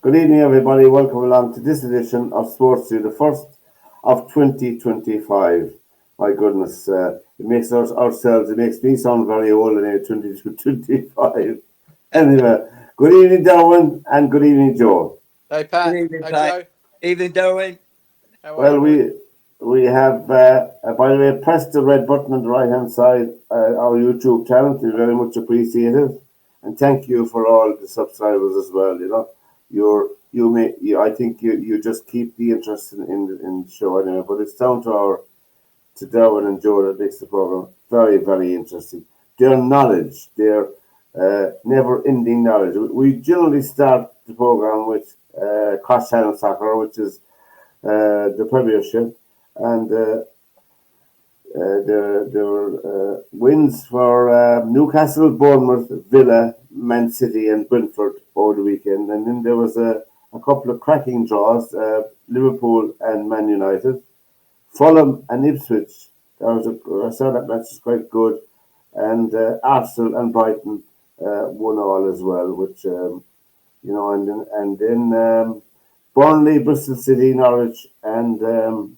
Good evening, everybody. Welcome along to this edition of SportsView, the first of 2025. My goodness, it makes it makes me sound very old in 2025. Anyway, good evening, Derwynne, and good evening, Joe. Hey, Pat. Good evening, Hey, Pat. Joe. Evening, Derwynne. How are Well, you, boys? we have, by the way, press the red button on the right hand side, our YouTube channel. It's very much appreciated, and thank you for all the subscribers as well. I think you just keep the interest in the show anyway. But it's down to Derwynne and Joe that makes the program very, very interesting. Their knowledge, their never-ending knowledge. We generally start the program with cross-channel soccer, which is the Premiership, and there were wins for Newcastle, Bournemouth, Villa, Man City, and Brentford over the weekend. And then there was a couple of cracking draws: Liverpool and Man United, Fulham and Ipswich. I saw that match was quite good, and Arsenal and Brighton won all as well, which and then Burnley, Bristol City, Norwich, and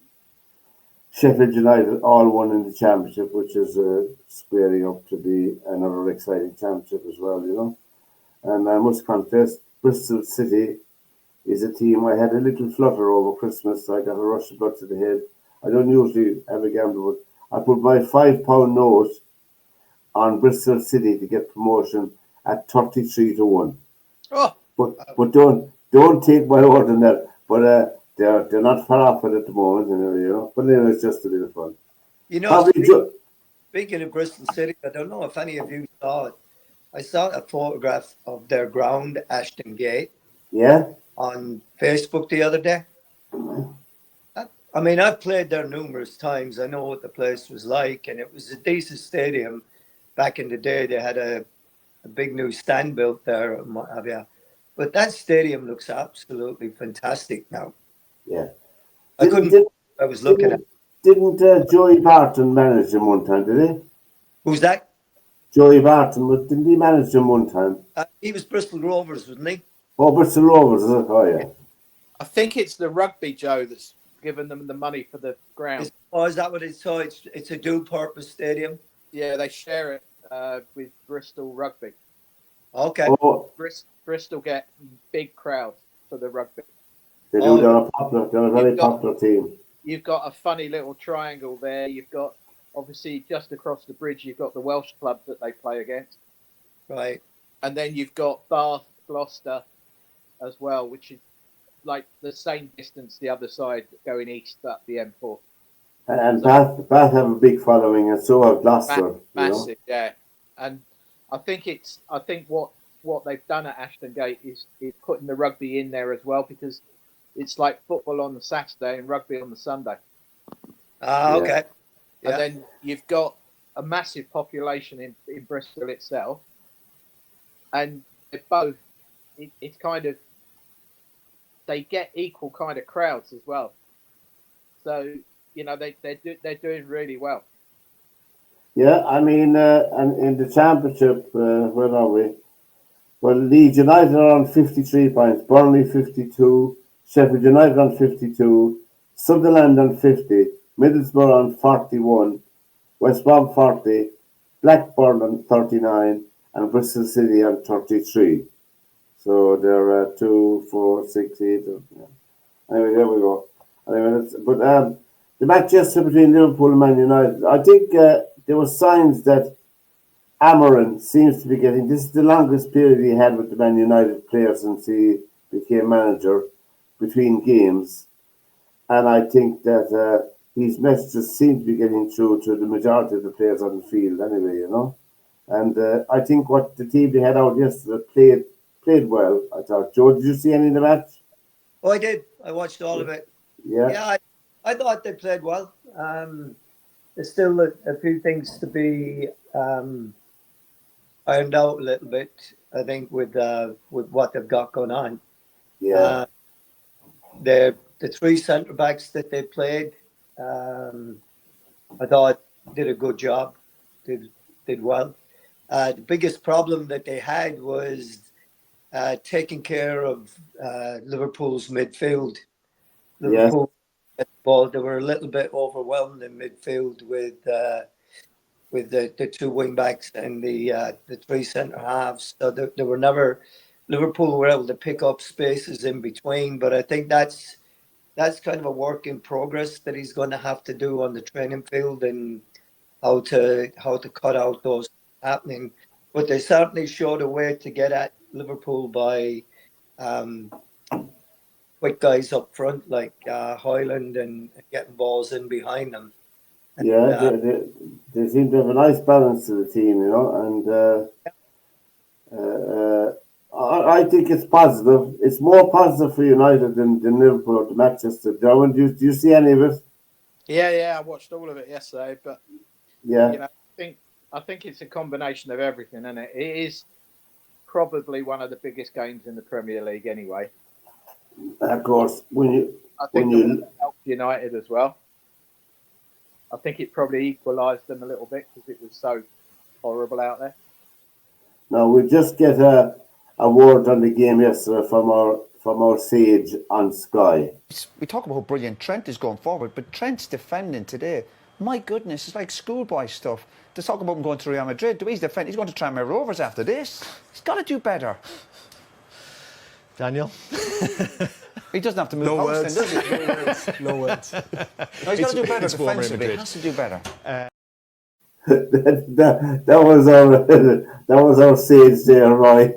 Sheffield United all won in the championship, which is squaring up to be another exciting championship as well. And I must confess, Bristol City is a team I had a little flutter over Christmas. I got a rush of blood to the head. I don't usually have a gamble, but I put my £5 note on Bristol City to get promotion at 33-1. Oh, But don't take my word on that. But they're not far off it at the moment, But anyway, it's just a bit of fun. Speaking of Bristol City, I don't know if any of you saw it. I saw a photograph of their ground, Ashton Gate, Yeah? on Facebook the other day. I mean, I've played there numerous times. I know what the place was like, and it was a decent stadium. Back in the day, they had a big new stand built there, and what have you. But that stadium looks absolutely fantastic now. Yeah. I was looking at. Didn't Joey Barton manage them one time, did he? Who's that? Joey Barton, didn't he manage them one time? He was Bristol Rovers, wasn't he? Oh, Bristol Rovers, is it? Oh, yeah. I think it's the rugby, Joe, that's given them the money for the ground. Is that what it's? So it's a dual-purpose stadium. Yeah, they share it with Bristol Rugby. Okay. Oh, Bristol get big crowds for the rugby. they do. They're a very popular team. You've got a funny little triangle there. You've got, obviously, just across the bridge, you've got the Welsh club that they play against. Right. And then you've got Bath, Gloucester as well, which is like the same distance the other side going east up the M4. And Bath have a big following, and so have Gloucester. Massive, yeah. And I think what they've done at Ashton Gate is putting the rugby in there as well, because it's like football on the Saturday and rugby on the Sunday. Okay. Yeah. And then you've got a massive population in Bristol itself, and they're both. It's kind of, they get equal kind of crowds as well. So they're doing really well. Yeah, I mean, and in the championship, where are we? Well, Leeds United are on 53 points, Burnley 52, Sheffield United on 52, Sunderland on 50, Middlesbrough on 41, West Brom 40, Blackburn on 39, and Bristol City on 33. So there are 2, 4, 6, 8. Yeah. Anyway, there we go. Anyway, the match yesterday between Liverpool and Man United, I think there were signs that Amorim seems to be getting. This is the longest period he had with the Man United players since he became manager between games, and I think that his messages seem to be getting through to the majority of the players on the field. Anyway, and I think what the team they had out yesterday played well. I thought. Joe, did you see any of the match? Oh, I did. I watched all of it. Yeah. I thought they played well. There's still a few things to be ironed out a little bit, I think, with what they've got going on. Yeah. The three centre backs that they played, I thought did a good job, did well. The biggest problem that they had was taking care of Liverpool's midfield. Yes. Liverpool at the ball, they were a little bit overwhelmed in midfield with the two wing backs and the three centre halves. So there were never Liverpool were able to pick up spaces in between. But I think that's kind of a work in progress that he's going to have to do on the training field and how to cut out those happening. But they certainly showed a way to get at Liverpool by quick guys up front like Hoyland and getting balls in behind them. Yeah, they seem to have a nice balance to the team, I think it's positive. It's more positive for United than Liverpool or Manchester. Derwynne, do you see any of it? Yeah, I watched all of it yesterday, but Yeah, I think it's a combination of everything, and it is probably one of the biggest games in the Premier League anyway. of course. I think the weather helped United as well. I think it probably equalised them a little bit because it was so horrible out there. Now we just get a word on the game yesterday from our sage on Sky. We talk about how brilliant Trent is going forward, but Trent's defending today, my goodness, it's like schoolboy stuff. To talk about him going to Real Madrid, the way he's defending, he's going to Tranmere Rovers after this. He's got to do better. Daniel? He doesn't have to move house then, does he? No words. No, he's got to do better defensively. He has to do better. that was our sage there, Roy.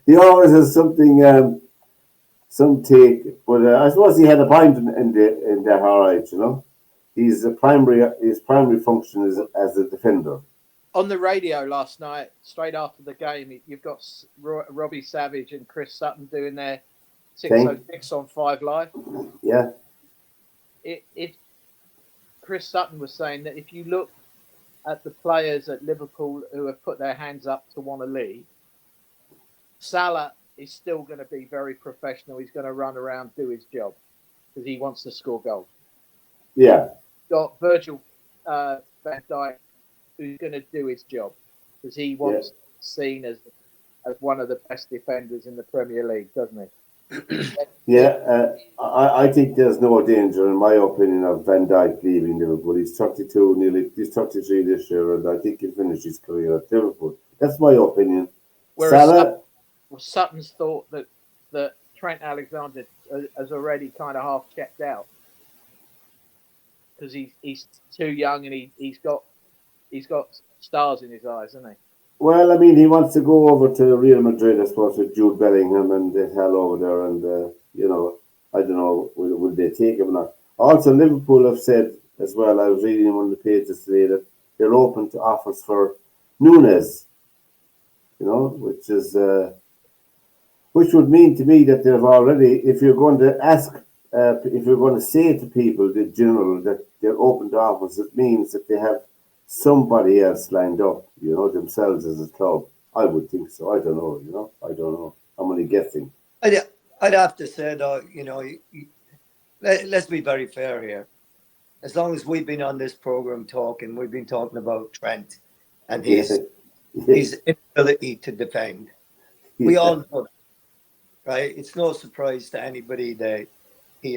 He always has something, some take, but I suppose he had a point in that. All right, his primary function is as a defender. On the radio last night, straight after the game, you've got Robbie Savage and Chris Sutton doing their 606 on 5 Live. Yeah. Chris Sutton was saying that if you look at the players at Liverpool who have put their hands up to want to leave, Salah is still going to be very professional. He's going to run around, do his job because he wants to score goals. Yeah. Got Virgil van Dijk, who's going to do his job because he wants to be seen as one of the best defenders in the Premier League, doesn't he? Yeah, I think there's no danger, in my opinion, of Van Dijk leaving Liverpool. He's 32, he's 33 this year, and I think he'll finish his career at Liverpool. That's my opinion. Whereas Sutton's thought that Trent Alexander has already kind of half checked out because he's too young and he's got stars in his eyes, hasn't he? Well, I mean, he wants to go over to Real Madrid, I suppose, with Jude Bellingham and the hell over there. And, I don't know, will they take him or not? Also, Liverpool have said as well, I was reading on one of the pages today, that they're open to offers for Nunes, which would mean to me that they've already, if you're going to say to people, the general, that they're open to offers, it means that they have somebody else lined up, themselves as a club. I would think so. I don't know, I don't know. I'm only guessing. I'd have to say, though, let's be very fair here. As long as we've been on this program talking, we've been talking about Trent and his inability to defend. We all know that, right? It's no surprise to anybody that he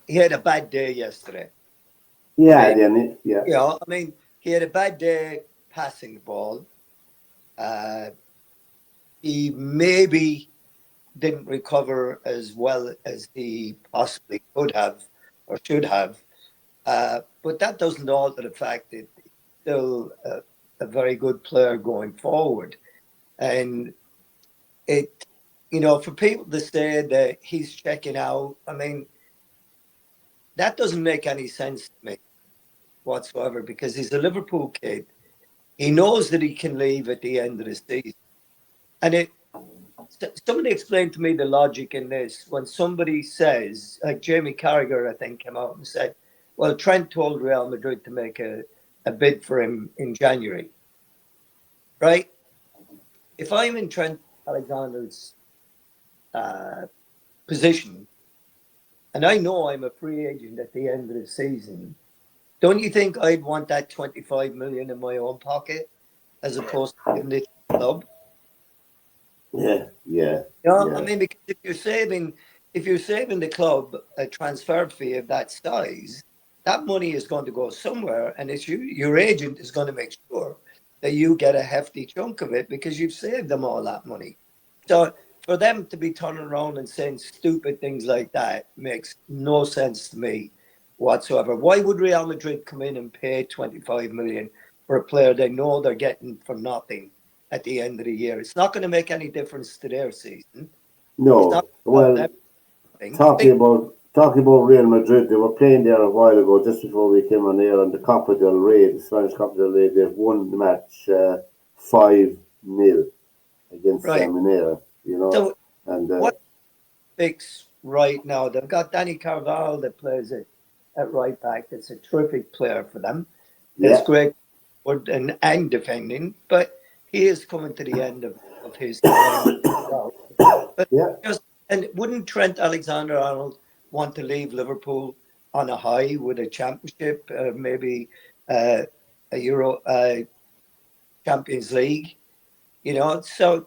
had a bad day yesterday. Yeah, right? He had a bad day passing the ball. He maybe didn't recover as well as he possibly could have or should have. But that doesn't alter the fact that he's still a very good player going forward. And for people to say that he's checking out, that doesn't make any sense to me whatsoever, because he's a Liverpool kid. He knows that he can leave at the end of the season. And somebody explained to me the logic in this. When somebody says, like Jamie Carragher, I think, came out and said, well, Trent told Real Madrid to make a bid for him in January. Right? If I'm in Trent Alexander's position, and I know I'm a free agent at the end of the season, don't you think I'd want that 25 million in my own pocket as opposed to giving it to the club? Yeah. I mean, because if you're saving the club a transfer fee of that size, that money is going to go somewhere, and it's your agent is going to make sure that you get a hefty chunk of it because you've saved them all that money. So for them to be turning around and saying stupid things like that makes no sense to me whatsoever. Why would Real Madrid come in and pay 25 million for a player they know they're getting for nothing at the end of the year? It's not going to make any difference to their season. It's not No. about Well, everything. talking about Real Madrid, they were playing there a while ago, just before we came on air on the Copa del Rey, the Spanish Copa del Rey. They've won the match 5-0 against Right. Minera, So and what fix right now? They've got Danny Carvalho that plays it at right back. It's a terrific player for them. It's yeah, great and defending, but he is coming to the end of his time. But yeah. and wouldn't Trent Alexander-Arnold want to leave Liverpool on a high with a championship, maybe a Euro Champions League? So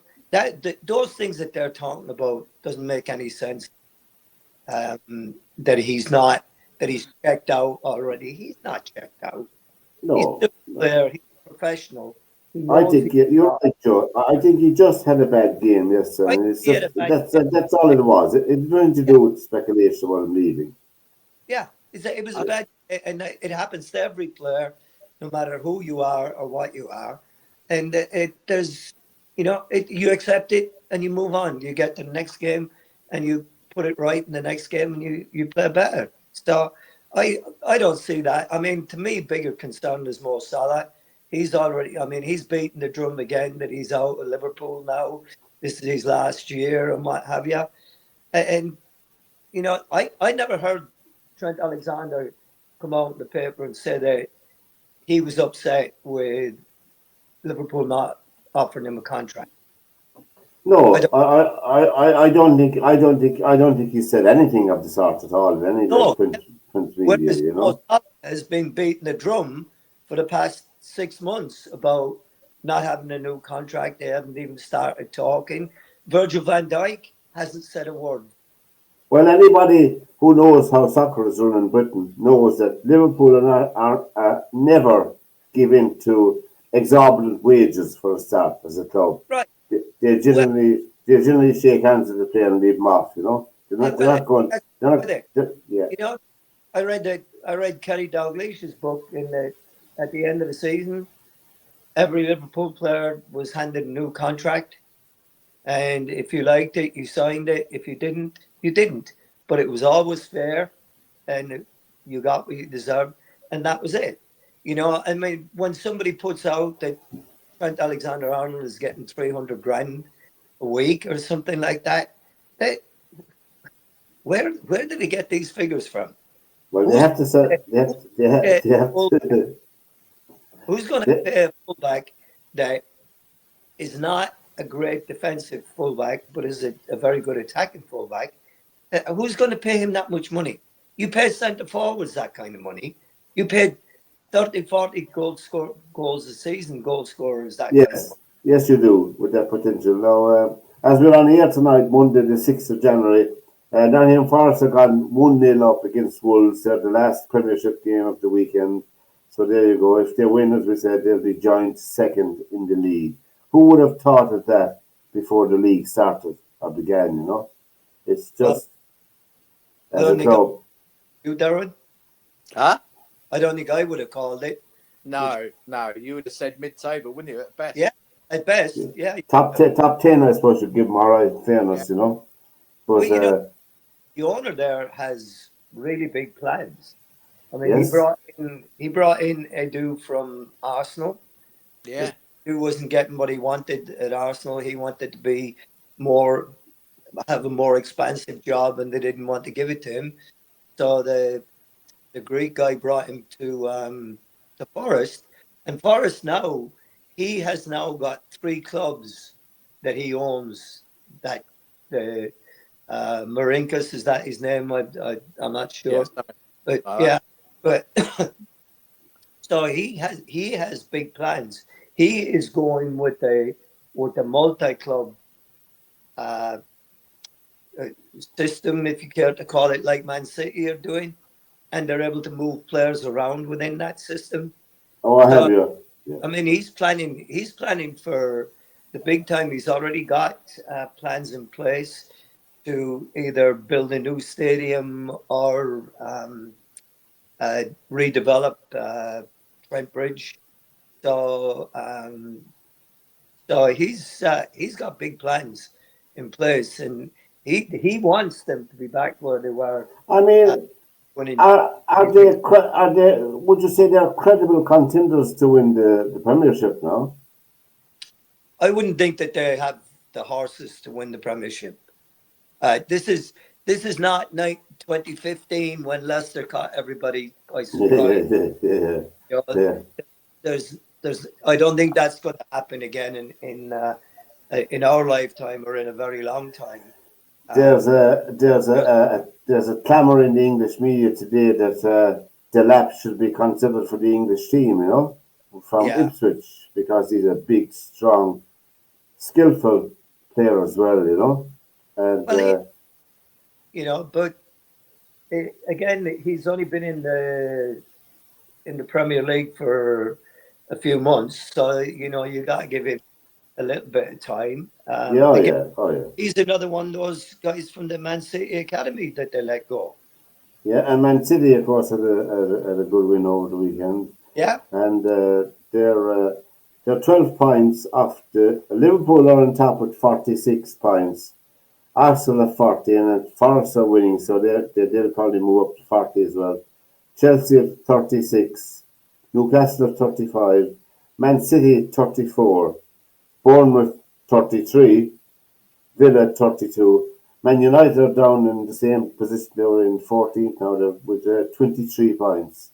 those things that they're talking about doesn't make any sense. That he's checked out already. He's not checked out. He's No, still no. there. He's a professional. He I knows think he's you're not. right, Joe. I think he just had a bad game yesterday. I And it's he just had a bad that's all it was. It's nothing to yeah, do with speculation about him leaving. yeah. It was a I, bad, and it happens to every player, no matter who you are or what you are. And you accept it and you move on. You get to the next game and you put it right in the next game and you play better. So I don't see that. I mean, to me, bigger concern is Mo Salah. He's beaten the drum again that he's out of Liverpool now. This is his last year and what have you. And I never heard Trent Alexander come out in the paper and say that he was upset with Liverpool not offering him a contract. I no, don't I don't think he said anything of the sort at all in any know. print media. Whereas Mo Salah has been beating the drum for the past 6 months about not having a new contract. They haven't even started talking. Virgil van Dijk hasn't said a word. Well, anybody who knows how soccer is run in Britain knows that Liverpool are never give in to exorbitant wages for a start as a club. Right. They, they Well, generally they generally shake hands with the player and leave them off. They're not they're well, not going. that's They're not. with it. Yeah. You know, I read Kenny Dalglish's book at the end of the season. Every Liverpool player was handed a new contract, and if you liked it, you signed it. If you didn't, you didn't. But it was always fair, and you got what you deserved, and that was it. I mean, when somebody puts out that Trent Alexander-Arnold is getting 300 grand a week or something like that, they, where did he get these figures from? Well, they Who's have to say they have pay they have full- to. who's going to They, pay a fullback that is not a great defensive fullback, but is a very good attacking fullback? Who's going to pay him that much money? You pay centre forwards that kind of money. You paid 30, 40 goals a season, goal scorers that kind of yes, money. yes, you do with that potential. Now, as we're on here tonight, Monday the 6th of January, Nottingham Forest have gone 1-0 up against Wolves. They're the last Premiership game of the weekend. So there you go. If they win, as we said, they'll be joint second in the league. Who would have thought of that before the league started or began? It's Well, just I as a don't think club. you, Derwynne. Huh? I don't think I would have called it. No, you would have said mid-table, wouldn't you? At best. Yeah, at best. Yeah. Yeah. Top 10, I suppose, should give them all right, Yeah. fairness. Well, But the owner there has really big plans. I mean, he yes, brought in Edu from Arsenal. Yeah. Edu wasn't getting what he wanted at Arsenal. He wanted to be have a more expansive job, and they didn't want to give it to him. So the Greek guy brought him to Forest, and Forest now he has now got 3 clubs that he owns. That the Marinkas, is that his name? I'm not sure, Yeah. but yeah, but so he has big plans. He is going with a multi club uh, system, if you care to call it, like Man City are doing, and they're able to move players around within that system. Oh, I have you. Yeah. I mean, he's planning for the big time. He's already got plans in place to either build a new stadium or redevelop Trent Bridge. So he's got big plans in place, and he wants them to be back where they were. I mean, winning. are they? Would you say they're credible contenders to win the Premiership now? I wouldn't think that they have the horses to win the Premiership. This is not 2015 when Leicester caught everybody by surprise. Yeah. You know, there's I don't think that's going to happen again in our lifetime or in a very long time. There's a clamour in the English media today that Delap should be considered for the English team, you know, from Ipswich, because he's a big, strong, skillful player as well, you know. And but again, he's only been in the Premier League for a few months, so you got to give him a little bit of time. He's another one of those guys from the Man City academy that they let go. Yeah, and Man City, of course, had a good win over the weekend. Yeah, and they're 12 points off Liverpool are on top with 46 points. Arsenal have 40, and Forest are winning, so they'll probably move up to 40 as well. Chelsea have 36, Newcastle have 35, Man City 34, Bournemouth 33, Villa 32. Man United are down in the same position they were in 14th now with 23 points.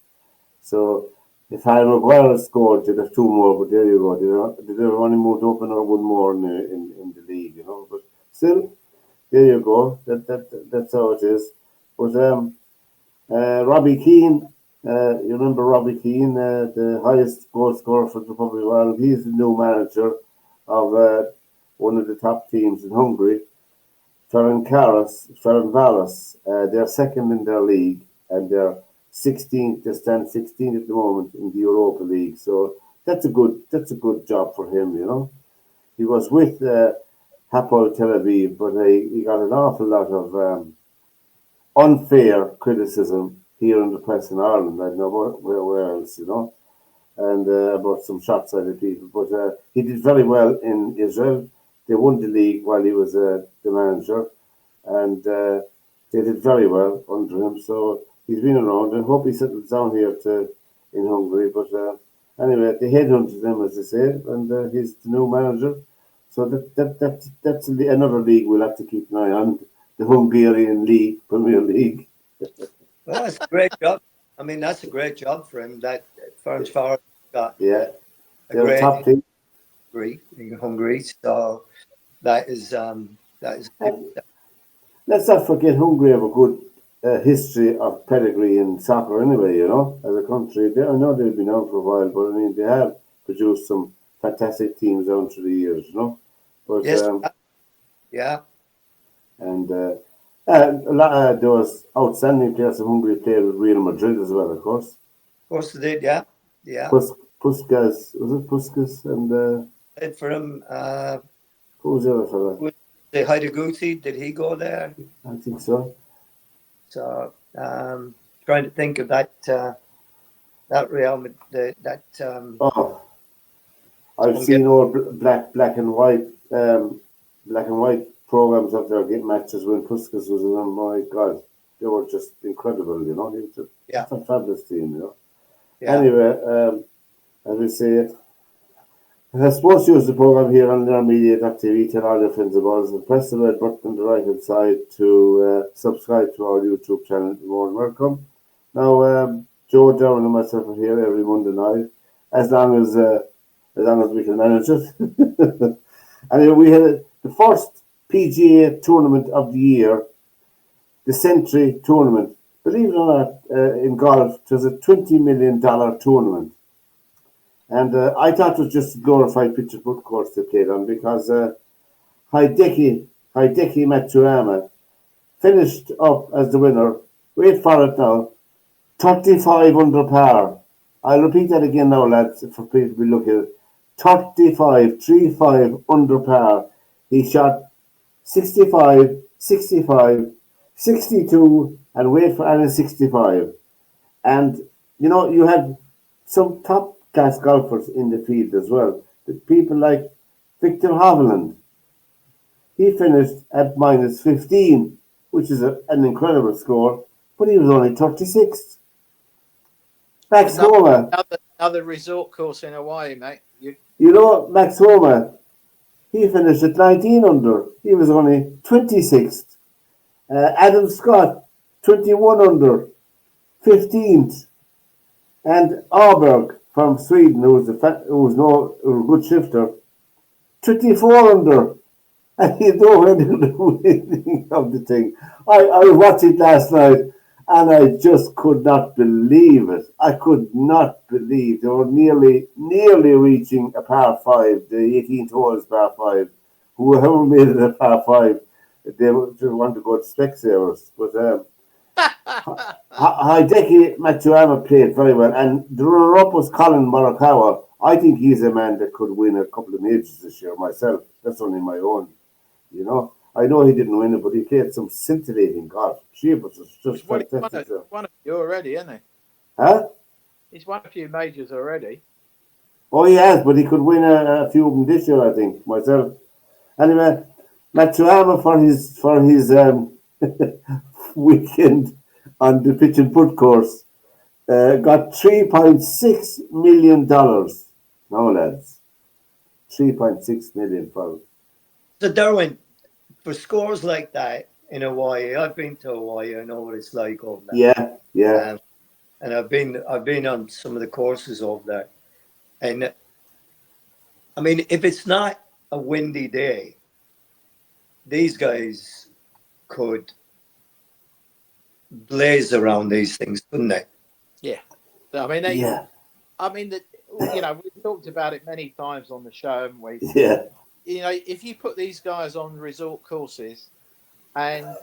So if Harry Maguire scored, they'd have 2 more, but there you go. They'd have only moved up another 1 more in the league, you know. But still, there you go. That's how it is. But Robbie Keane, you remember Robbie Keane, the highest goal scorer for the Republic of Ireland. He's the new manager of one of the top teams in Hungary. Ferencváros, they're second in their league, and they're 16th. They stand 16th at the moment in the Europa League. So that's a good job for him, you know. He was with Hapoel Tel Aviv, but he got an awful lot of unfair criticism here in the press in Ireland. I don't know where else, you know, and about some shots out of people. But he did very well in Israel. They won the league while he was the manager, and they did very well under him. So he's been around. I hope he settles down here in Hungary. But anyway, they headhunted him, as they say, and he's the new manager. So that's another league we'll have to keep an eye on, the Hungarian League, Premier League. Well, that's a great job. I mean, that's a great job for him. That Ferencváros got they're great top team in Hungary. So that is. Let's not forget Hungary have a good history of pedigree in soccer anyway, you know, as a country. I know they've been out for a while, but I mean, they have produced some fantastic teams down through the years, you know. But, yes, yeah. And a lot of those outstanding players from Hungary played with Real Madrid as well, of course. Of course they did, yeah. Puskas, was it Puskas? And for him, who was the other fella? The Haidaguti, did he go there? I think so. So, trying to think of that Real Madrid, I've seen all black and white programs of their game matches when Puskas was in them. My God, they were just incredible, you know. It's a fabulous team, you know. Yeah. Anyway, as we say, SportsView is the program here on theirmedia.tv. Tell all your friends about us and press the red button on the right hand side to subscribe to our YouTube channel. You're more than welcome. Now, Joe, Derwynne, and myself are here every Monday night, as long as we can manage it. Anyway, we had the first PGA tournament of the year, the Century Tournament. Believe it or not, in golf, it was a $20 million tournament. And I thought it was just a glorified pitch and putt course they played on, because Hideki Hideki Matsuyama, finished up as the winner. Wait for it now. 35 under par. I'll repeat that again now, lads, for people to be looking at it. 35 under par. He shot 65, 65, 62, and wait for a 65. And, you know, you had some top class golfers in the field as well. The people like Victor Hovland. He finished at minus 15, which is an incredible score, but he was only 36th. Max Homa. Another resort course in Hawaii, mate. You know, Max Homa, he finished at 19 under. He was only 26th. Adam Scott, 21 under, 15th. And Aberg from Sweden, who was a good shifter, 24 under. And he don't end up winning of the thing. I watched it last night and I just could not believe it. I could not believe they were nearly reaching a par 5, the 18th hole is par 5. Whoever made it a par 5, they just want to go to Specsavers. But Hideki Matsuyama played very well, and the runner-up was Colin Morikawa. I think he's a man that could win a couple of majors this year myself. That's only my own. You know, I know he didn't win it, but he played some scintillating golf. Jeepers, it's just fantastic. He's won a few already, hasn't he? Huh? He's won a few majors already. Oh, he has, but he could win a few of them this year, I think, myself. Anyway, Matsuyama for his weekend on the pitch and putt course got $3.6 million. No, lads. $3.6 million for. So, Derwynne, for scores like that in Hawaii, I've been to Hawaii. I know what it's like over there. Yeah. And I've been on some of the courses over there. And I mean, if it's not a windy day, these guys could blaze around these things, couldn't they? Yeah. I mean, we've talked about it many times on the show, haven't we? Yeah. You know, if you put these guys on resort courses, and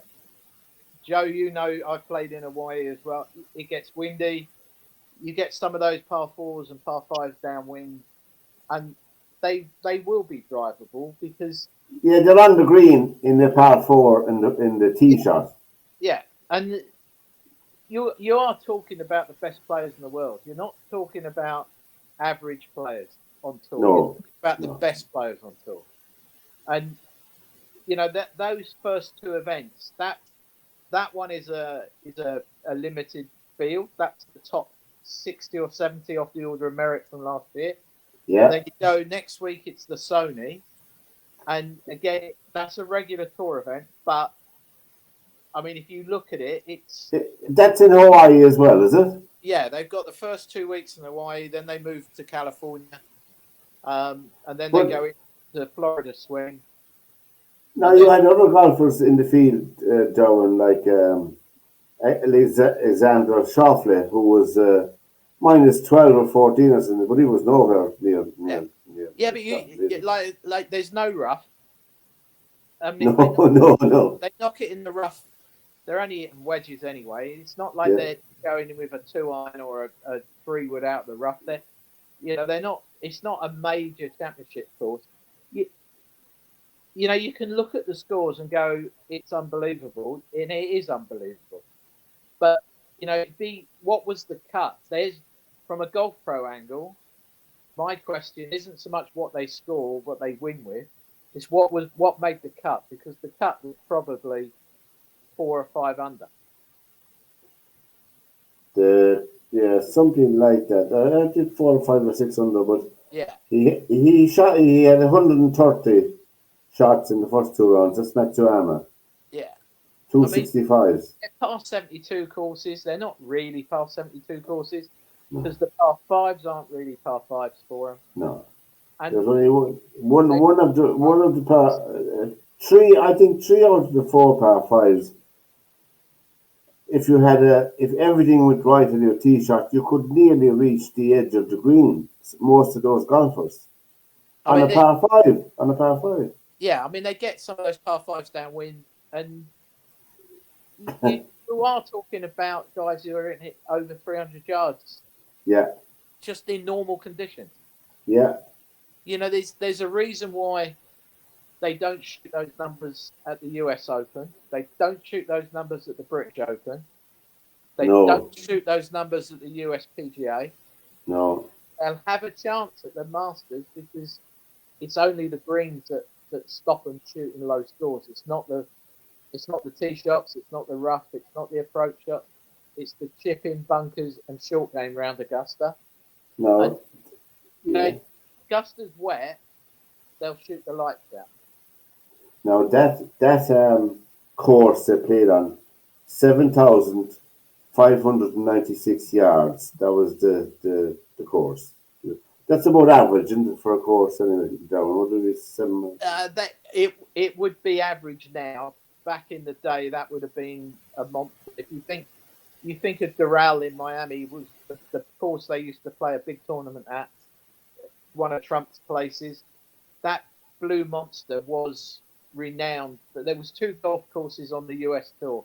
Joe, you know, I've played in Hawaii as well. It gets windy. You get some of those par 4s and par 5s downwind, and they will be drivable because they're on the green in the par 4 in the tee shot. Yeah, and you are talking about the best players in the world. You're not talking about average players on tour. No, you're talking about the best players on tour. And you know that those first two events, that one is a limited field. That's the top 60 or 70 off the order of merit from last year. Yeah. And then you go next week. It's the Sony, and again that's a regular tour event. But I mean, if you look at it, that's in Hawaii as well, is it? Yeah, they've got the first 2 weeks in Hawaii, then they move to California, and then they go into the Florida swing. Now, you had other golfers in the field, Derwynne, like Alexander Schauffele, who was minus 12 or 14 or something, but he was nowhere near. Yeah, but you like there's no rough. No. They knock it in the rough. They're only hitting wedges anyway. It's not like they're going in with a 2-iron or a 3-wood out the rough. They're not. It's not a major championship course. You know, you can look at the scores and go, it's unbelievable, and it is unbelievable. But you know, what was the cut? There's from a golf pro angle. My question isn't so much what they score, what they win with. It's what made the cut, because the cut was probably 4 or 5 under. Something like that. I did 4 or 5 or 6 under, but he had 130 shots in the first 2 rounds. That's Matsuyama. Yeah. 265s. Par 72 courses. They're not really par 72 courses because the par 5s aren't really par 5s for them. No. And there's only one of the par 3. I think 3 out of the 4 par 5s. If everything went right in your tee shot, you could nearly reach the edge of the green. Most of those golfers on a par 5. Yeah, I mean, they get some of those par fives downwind, and you are talking about guys who are hitting it over 300 yards Yeah, just in normal conditions. yeah, You know, there's a reason why they don't shoot those numbers at the US Open. They don't shoot those numbers at the British Open. They No. don't shoot those numbers at the US PGA. no, They'll have a chance at the Masters because it's only the greens that stop them shooting low scores. It's not the tee shots. It's not the rough. It's not the approach shots. It's the chip in bunkers and short game round Augusta. no. And, you know, Augusta's wet. They'll shoot the lights out. Now that course they played on, 7,596 yards. That was the course. That's about average, isn't it, for a course anyway? What do we That it would be average now. Back in the day, that would have been a monster. If you think of Doral in Miami, was the course they used to play a big tournament at, one of Trump's places. That Blue Monster was renowned. But there was two golf courses on the US tour.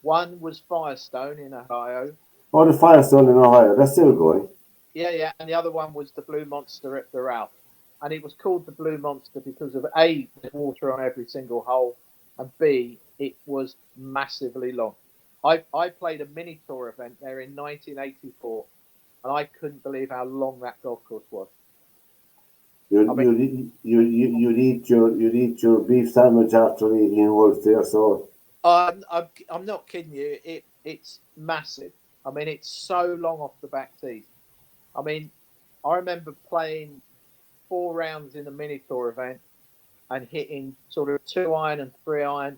One was Firestone in Ohio. Oh, the Firestone in Ohio. That's still going. Yeah. And the other one was the Blue Monster at Doral. And it was called the Blue Monster because of A, there's water on every single hole, and B, it was massively long. I played a mini tour event there in 1984, and I couldn't believe how long that golf course was. You'd eat your beef sandwich after eating holes there. So I'm not kidding you. It's massive. I mean, it's so long off the back tees. I mean, I remember playing 4 rounds in a mini tour event and hitting sort of 2 iron and 3 iron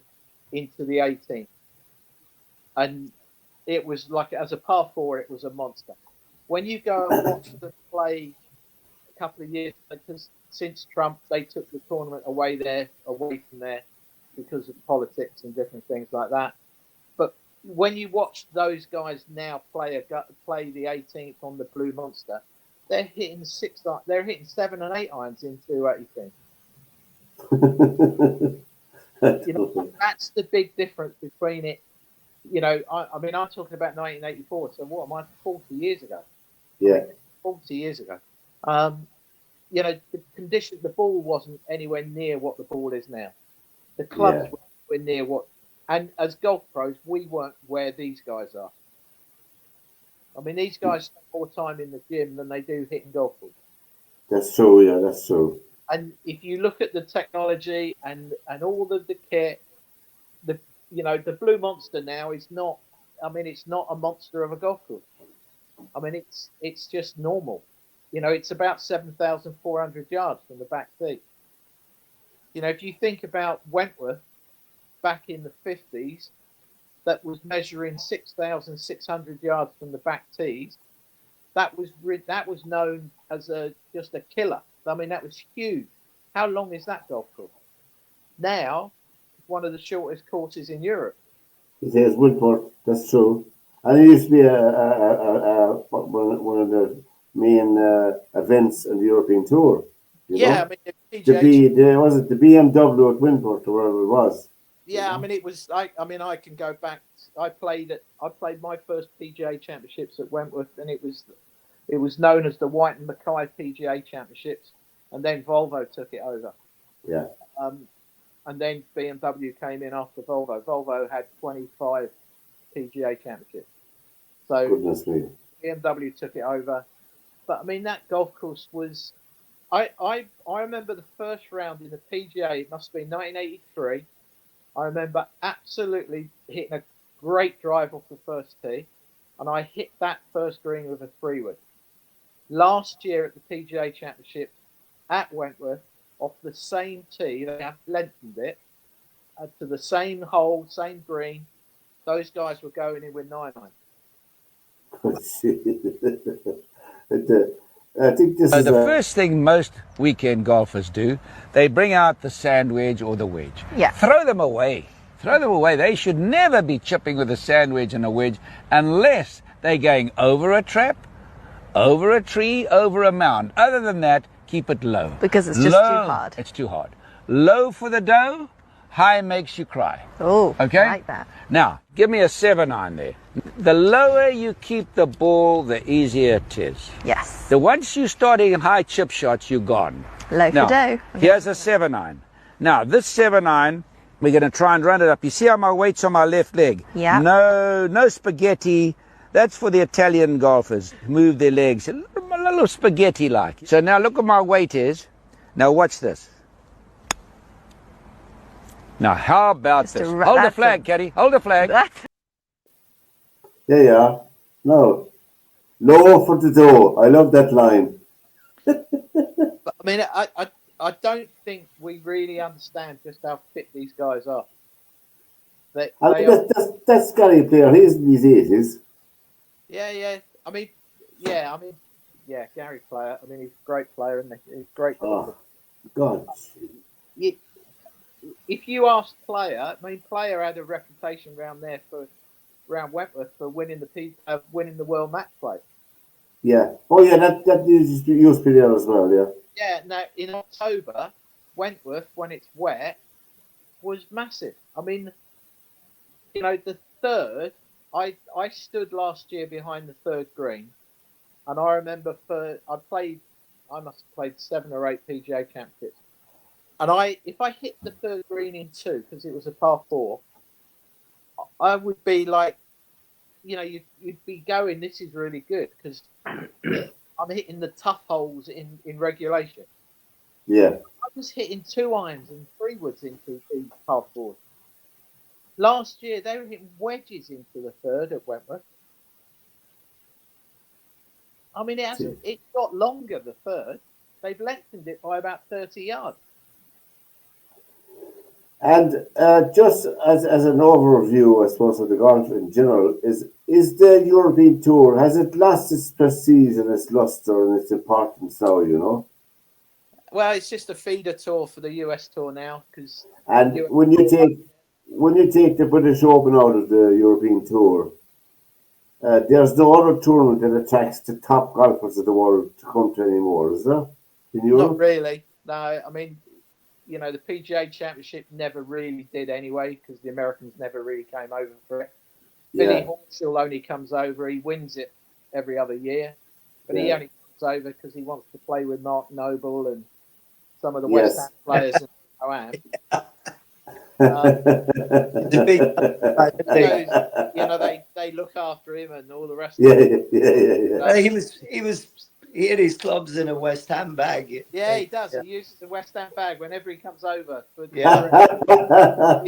into the 18th. And it was like, as a par 4, it was a monster. When you go and watch them play a couple of years, because since Trump, they took the tournament away from there because of politics and different things like that. But when you watch those guys now play the 18th on the Blue Monster, they're hitting 7 and 8 irons into 18. You know, that's the big difference between it. You know, I mean, I'm talking about 1984. So what am I? 40 years ago. Yeah. 40 years ago. You know, the ball wasn't anywhere near what the ball is now. The clubs were near what, and as golf pros, we weren't where these guys are. I mean, these guys spend more time in the gym than they do hitting golf balls. That's true. Yeah, that's true. And if you look at the technology and all of the kit, the Blue Monster now is not. I mean, it's not a monster of a golf course. I mean, it's just normal. You know, it's about 7,400 yards from the back tee. You know, if you think about Wentworth back in the 50s, that was measuring 6,600 yards from the back tees. That was known as just a killer. I mean, that was huge. How long is that golf course? Now, it's one of the shortest courses in Europe. It is Woodport. That's true. And it used to be one of the main events in the European Tour. Yeah, know? I mean, the was it the BMW at Winport or wherever it was? Yeah, I mean, it was. I mean, I can go back. I played my first PGA Championships at Wentworth, and it was known as the White and Mackay PGA Championships, and then Volvo took it over. Yeah. And then BMW came in after Volvo. Volvo had 25 PGA Championships. So Goodness me. BMW took it over. But I mean, that golf course was. I remember the first round in the PGA. It must have been 1983. I remember absolutely hitting a great drive off the first tee, and I hit that first green with a 3-wood. Last year at the PGA Championship at Wentworth, off the same tee, they have lengthened it to the same hole, same green. Those guys were going in with 9 iron. I think this is the first thing most weekend golfers do, they bring out the sand wedge or the wedge. Yeah. Throw them away. Throw them away. They should never be chipping with a sand wedge and a wedge unless they're going over a trap, over a tree, over a mound. Other than that, keep it low. Because it's just too hard. It's too hard. Low for the dough, high makes you cry. Oh, Okay? I like that. Now, give me a 7-iron there. The lower you keep the ball, the easier it is. Yes. The once you start hitting high chip shots, you're gone. Low Now, for dough. here's a 7-iron. Now, this 7-iron, we're going to try and run it up. You see how my weight's on my left leg? Yeah. No spaghetti. That's for the Italian golfers. Move their legs. A little spaghetti-like. So now look what my weight is. Now watch this. Now, how about Just a this? ra- Hold the that's flag, a- Caddy. Hold the flag. That's There you are. No. Low for the dough. I love that line. But I mean, I don't think we really understand just how fit these guys are. They are, That's Gary Player. He's in his 80s. yeah. I mean, Gary Player. I mean, he's a great player, and he's a great. Oh, God. If you ask Player, I mean, Player had a reputation around Wentworth for winning the world match play. Yeah. Oh, yeah, that used to be there as well, yeah. Yeah. Now in October, Wentworth, when it's wet, was massive. I mean, the third. I stood last year behind the third green, and I remember I must have played 7 or 8 PGA championships. And if I hit the third green in 2, because it was a par 4, I would be like, you'd be going, this is really good, because I'm hitting the tough holes in regulation. Yeah. I was hitting 2 irons and 3 woods into the par 4. Last year, they were hitting wedges into the third at Wentworth. I mean, it got longer, the third. They've lengthened it by about 30 yards. And just as an overview, I suppose, of the golf in general, is the European Tour, has it lost its prestige and its luster and its importance now, Well, it's just a feeder tour for the US Tour now. And when you take the British Open out of the European Tour, there's no other tournament that attracts the top golfers of the world to come to anymore, is there? In Europe? Not really. No, I mean, the PGA Championship never really did anyway, because the Americans never really came over for it. Billy Horschel only comes over. He wins it every other year, but he only comes over because he wants to play with Mark Noble and some of the West Ham players in Honan. They look after him and all the rest. Yeah. He had his clubs in a West Ham bag. Yeah, he does. He uses a West Ham bag whenever he comes over. He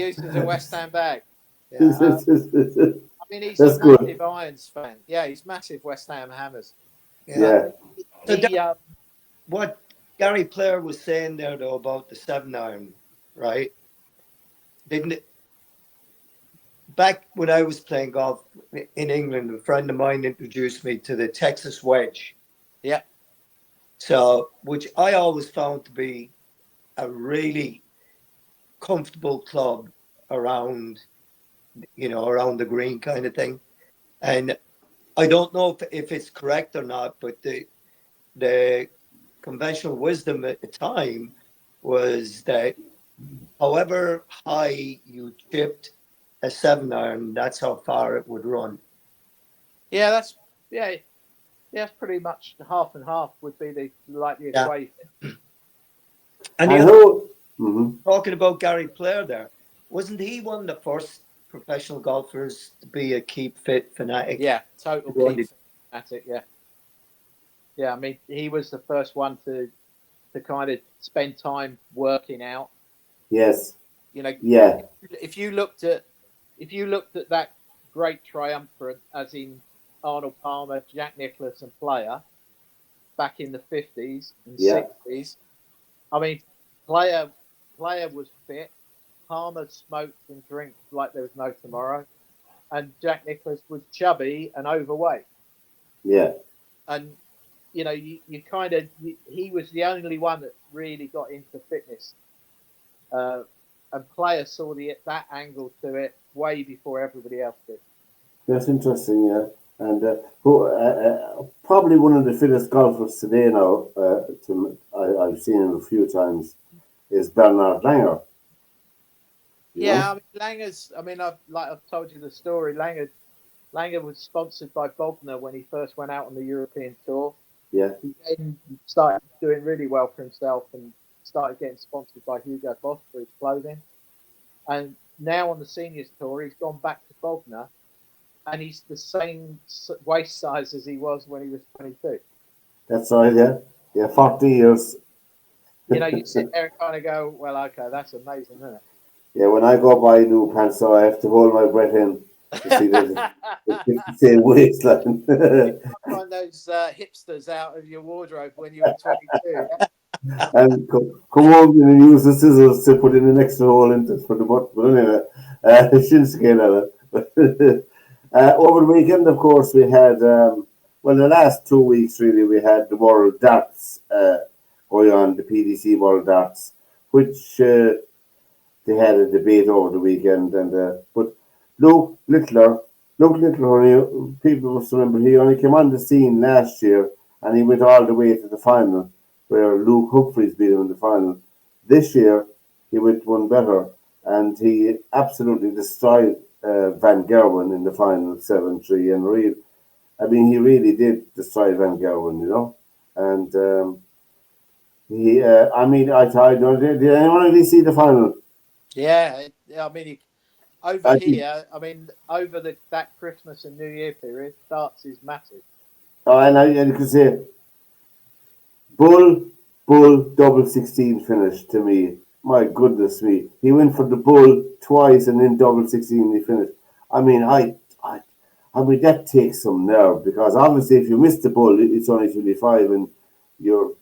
uses a West Ham bag. I mean, he's a massive Irons fan. Yeah, he's massive West Ham Hammers. What Gary Player was saying there, though, about the 7-iron, right? Back when I was playing golf in England, a friend of mine introduced me to the Texas wedge. Yeah. So, which I always found to be a really comfortable club around the green kind of thing. And I don't know if it's correct or not, but the conventional wisdom at the time was that however high you chipped a 7-iron, that's how far it would run. Yeah, that's pretty much half and half would be the equation. And talking about Gary Player there, wasn't he one of the first professional golfers to be a keep fit fanatic? Yeah, total keep fit fanatic, yeah. Yeah, I mean, he was the first one to kind of spend time working out. Yes. If you looked at that great triumvirate, as in Arnold Palmer, Jack Nicklaus, and Player, back in the 50s and 60s, I mean, Player was fit. Palmer smoked and drank like there was no tomorrow, and Jack Nicklaus was chubby and overweight. Yeah. And he was the only one that really got into fitness. And Player saw that angle to it way before everybody else did. That's interesting, yeah. And probably one of the fittest golfers today now. I've seen him a few times. is Bernard Langer. You know? Yeah, I mean, Langer's. I mean, I've told you the story. Langer was sponsored by Bogner when he first went out on the European tour. Yeah. He then started doing really well for himself and started getting sponsored by Hugo Boss for his clothing. And now on the seniors tour, he's gone back to Bogner, and he's the same waist size as he was when he was 22. That's right, yeah. Yeah, 40 years. You know, you sit there and kind of go, well, okay, that's amazing, isn't it? Yeah, when I go buy new pants, so I have to hold my breath in to see the same waistline. Find those hipsters out of your wardrobe when you were 22. And come home and use the scissors to put in an extra hole into for the butt. But anyway, Shinsuke over the weekend, of course, we had, well, the last 2 weeks, really, we had the World Darts going on, the PDC World Darts, which they had a debate over the weekend. And but Luke Littler, only, people must remember, he only came on the scene last year and he went all the way to the final, where Luke Humphreys beat him in the final. This year, he went one better, and he absolutely destroyed Van Gerwen in the final 7-3. And I mean, he really did destroy Van Gerwen, you know. And I mean, I thought, did anyone really see the final? Yeah, I mean, over I here, I mean, over that Christmas and New Year period, darts is massive. Oh, and you could say, Bull, double 16 finish to me. My goodness me. He went for the bull twice and then double 16 he finished. I mean, I mean, that takes some nerve, because obviously if you miss the bull, it's only 25 and you're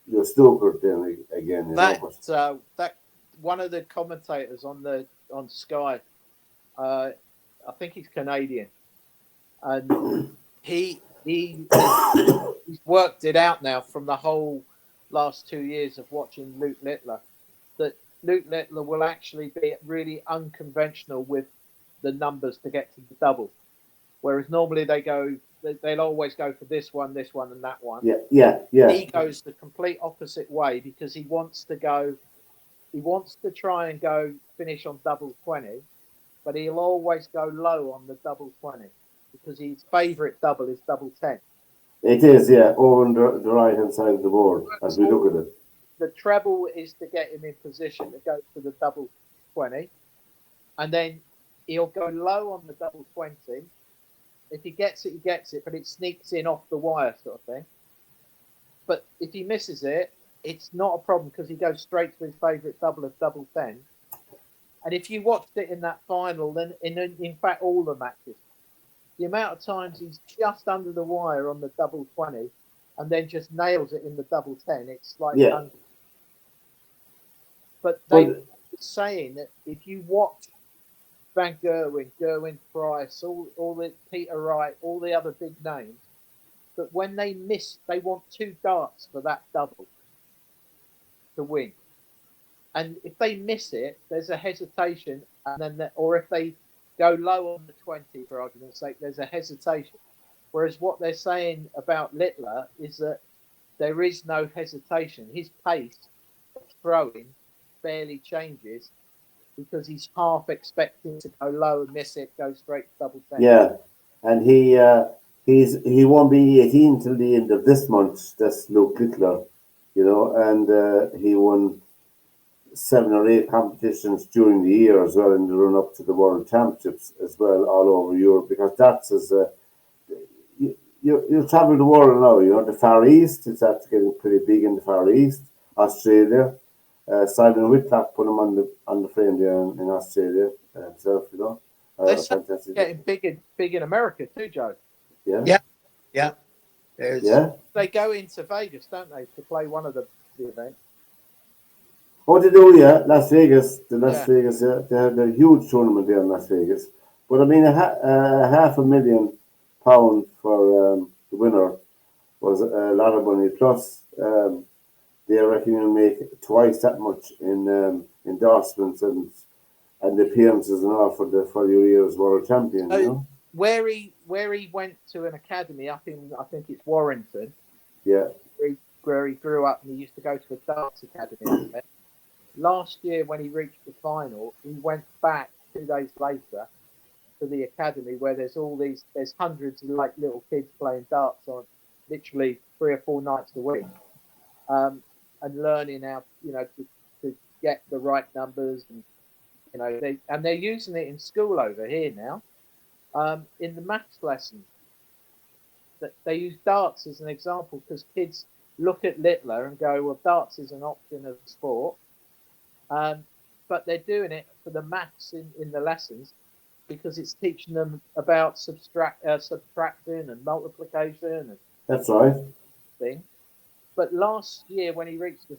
snookered then again. You know, but, That one of the commentators on Sky, I think he's Canadian, and he's worked it out now from the whole last 2 years of watching Luke Littler, that Luke Littler will actually be really unconventional with the numbers to get to the double, whereas normally they'll always go for this one, and that one. Yeah. He goes the complete opposite way because he wants to try and go finish on double 20, but he'll always go low on the double 20 because his favourite double is double 10. It is, yeah, over on the right hand side of the board as we look at it. The treble is to get him in position to go for the double 20, and then he'll go low on the double 20. If he gets it, he gets it, but it sneaks in off the wire, sort of thing. But if he misses it, it's not a problem because he goes straight to his favourite double of double 10. And if you watched it in that final, then in fact all the matches, the amount of times he's just under the wire on the double 20 and then just nails it in the double 10, it's like... Yeah. But they were saying that if you watch Van Gerwen Price, all the Peter Wright, all the other big names, that when they miss, they want 2 darts for that double to win. And if they miss it, there's a hesitation, and then or if they go low on the 20, for argument's sake, there's a hesitation. Whereas what they're saying about Littler is that there is no hesitation. His pace of throwing barely changes because he's half expecting to go low and miss it, go straight to double 10. Yeah, and he won't be 18 till the end of this month. That's Luke Littler, you know, and he won 7 or 8 competitions during the year as well in the run up to the World Championships as well all over Europe, because that's as you travel the world now, you know, the Far East, it's actually getting pretty big in the Far East, Australia. Simon Whitlock put him on the frame there in Australia himself, you know. They're getting big in America too, Joe. Yeah. They go into Vegas, don't they, to play one of the events? Oh, they do, yeah. Las Vegas, Vegas, yeah. They have a huge tournament there in Las Vegas. But I mean, £500,000 for the winner was a lot of money. Plus, they reckon you'll make twice that much in endorsements and appearances and all for your year as world champion. You know? Where he went to an academy up in, I think it's Warrington. Yeah. Where he grew up, and he used to go to a darts academy up there. last year when he reached the final, he went back 2 days later to the academy where there's hundreds of like little kids playing darts on literally 3 or 4 nights a week, and learning how to get the right numbers, and they're using it in school over here now, in the maths lessons. That they use darts as an example because kids look at Littler and go, well, darts is an option of sport, but they're doing it for the maths in the lessons because it's teaching them about subtraction and multiplication and That's right. thing. But last year, when he reached a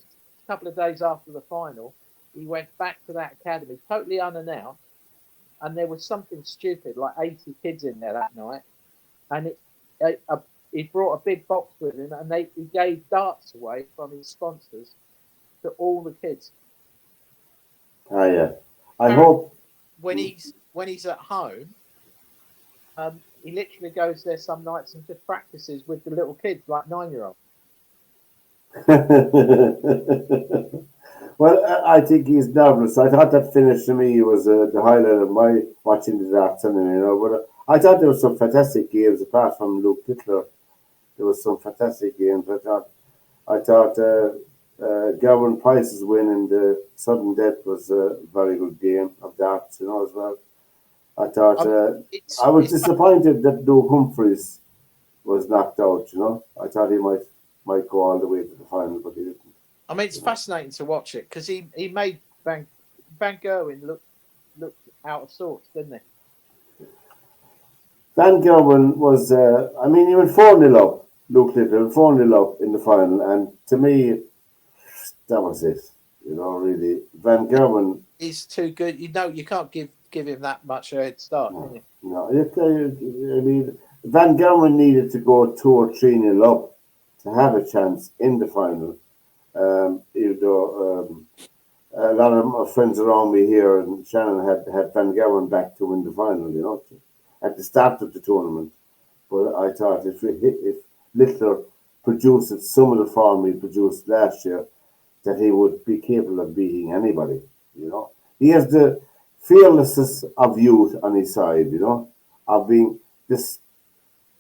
couple of days after the final, he went back to that academy totally unannounced, and there was something stupid like 80 kids in there that night, and he brought a big box with him, and he gave darts away from his sponsors to all the kids. Oh yeah. I hope when he's at home, he literally goes there some nights and just practices with the little kids, like 9-year-olds. Well, I think he's nervous. I thought that finish to me was the highlight of my watching the darts, anyway, But I thought there were some fantastic games apart from Luke Littler. There was some fantastic games. I thought Gavin Price's win in the sudden death was a very good game of darts, as well. I thought I was disappointed that Doug Humphreys was knocked out. I thought he might go all the way to the final, but he didn't. I mean, it's fascinating to watch it because he made Van Gerwen look out of sorts, didn't he? Van Gerwen was, he went 4-0 up. Luke Littler 4-0 up in the final, and to me, that was it. Really, Van Gerwen. He's too good. You can't give him that much a head start, can you? No, I mean, Van Gerwen needed to go 2 or 3-0 up to have a chance in the final. Even though a lot of my friends around me here in Shannon had Van Gerwen back to win the final, at the start of the tournament. But I thought if Littler produced some of the form he produced last year, that he would be capable of beating anybody. He has the fearlessness of youth on his side. Of being this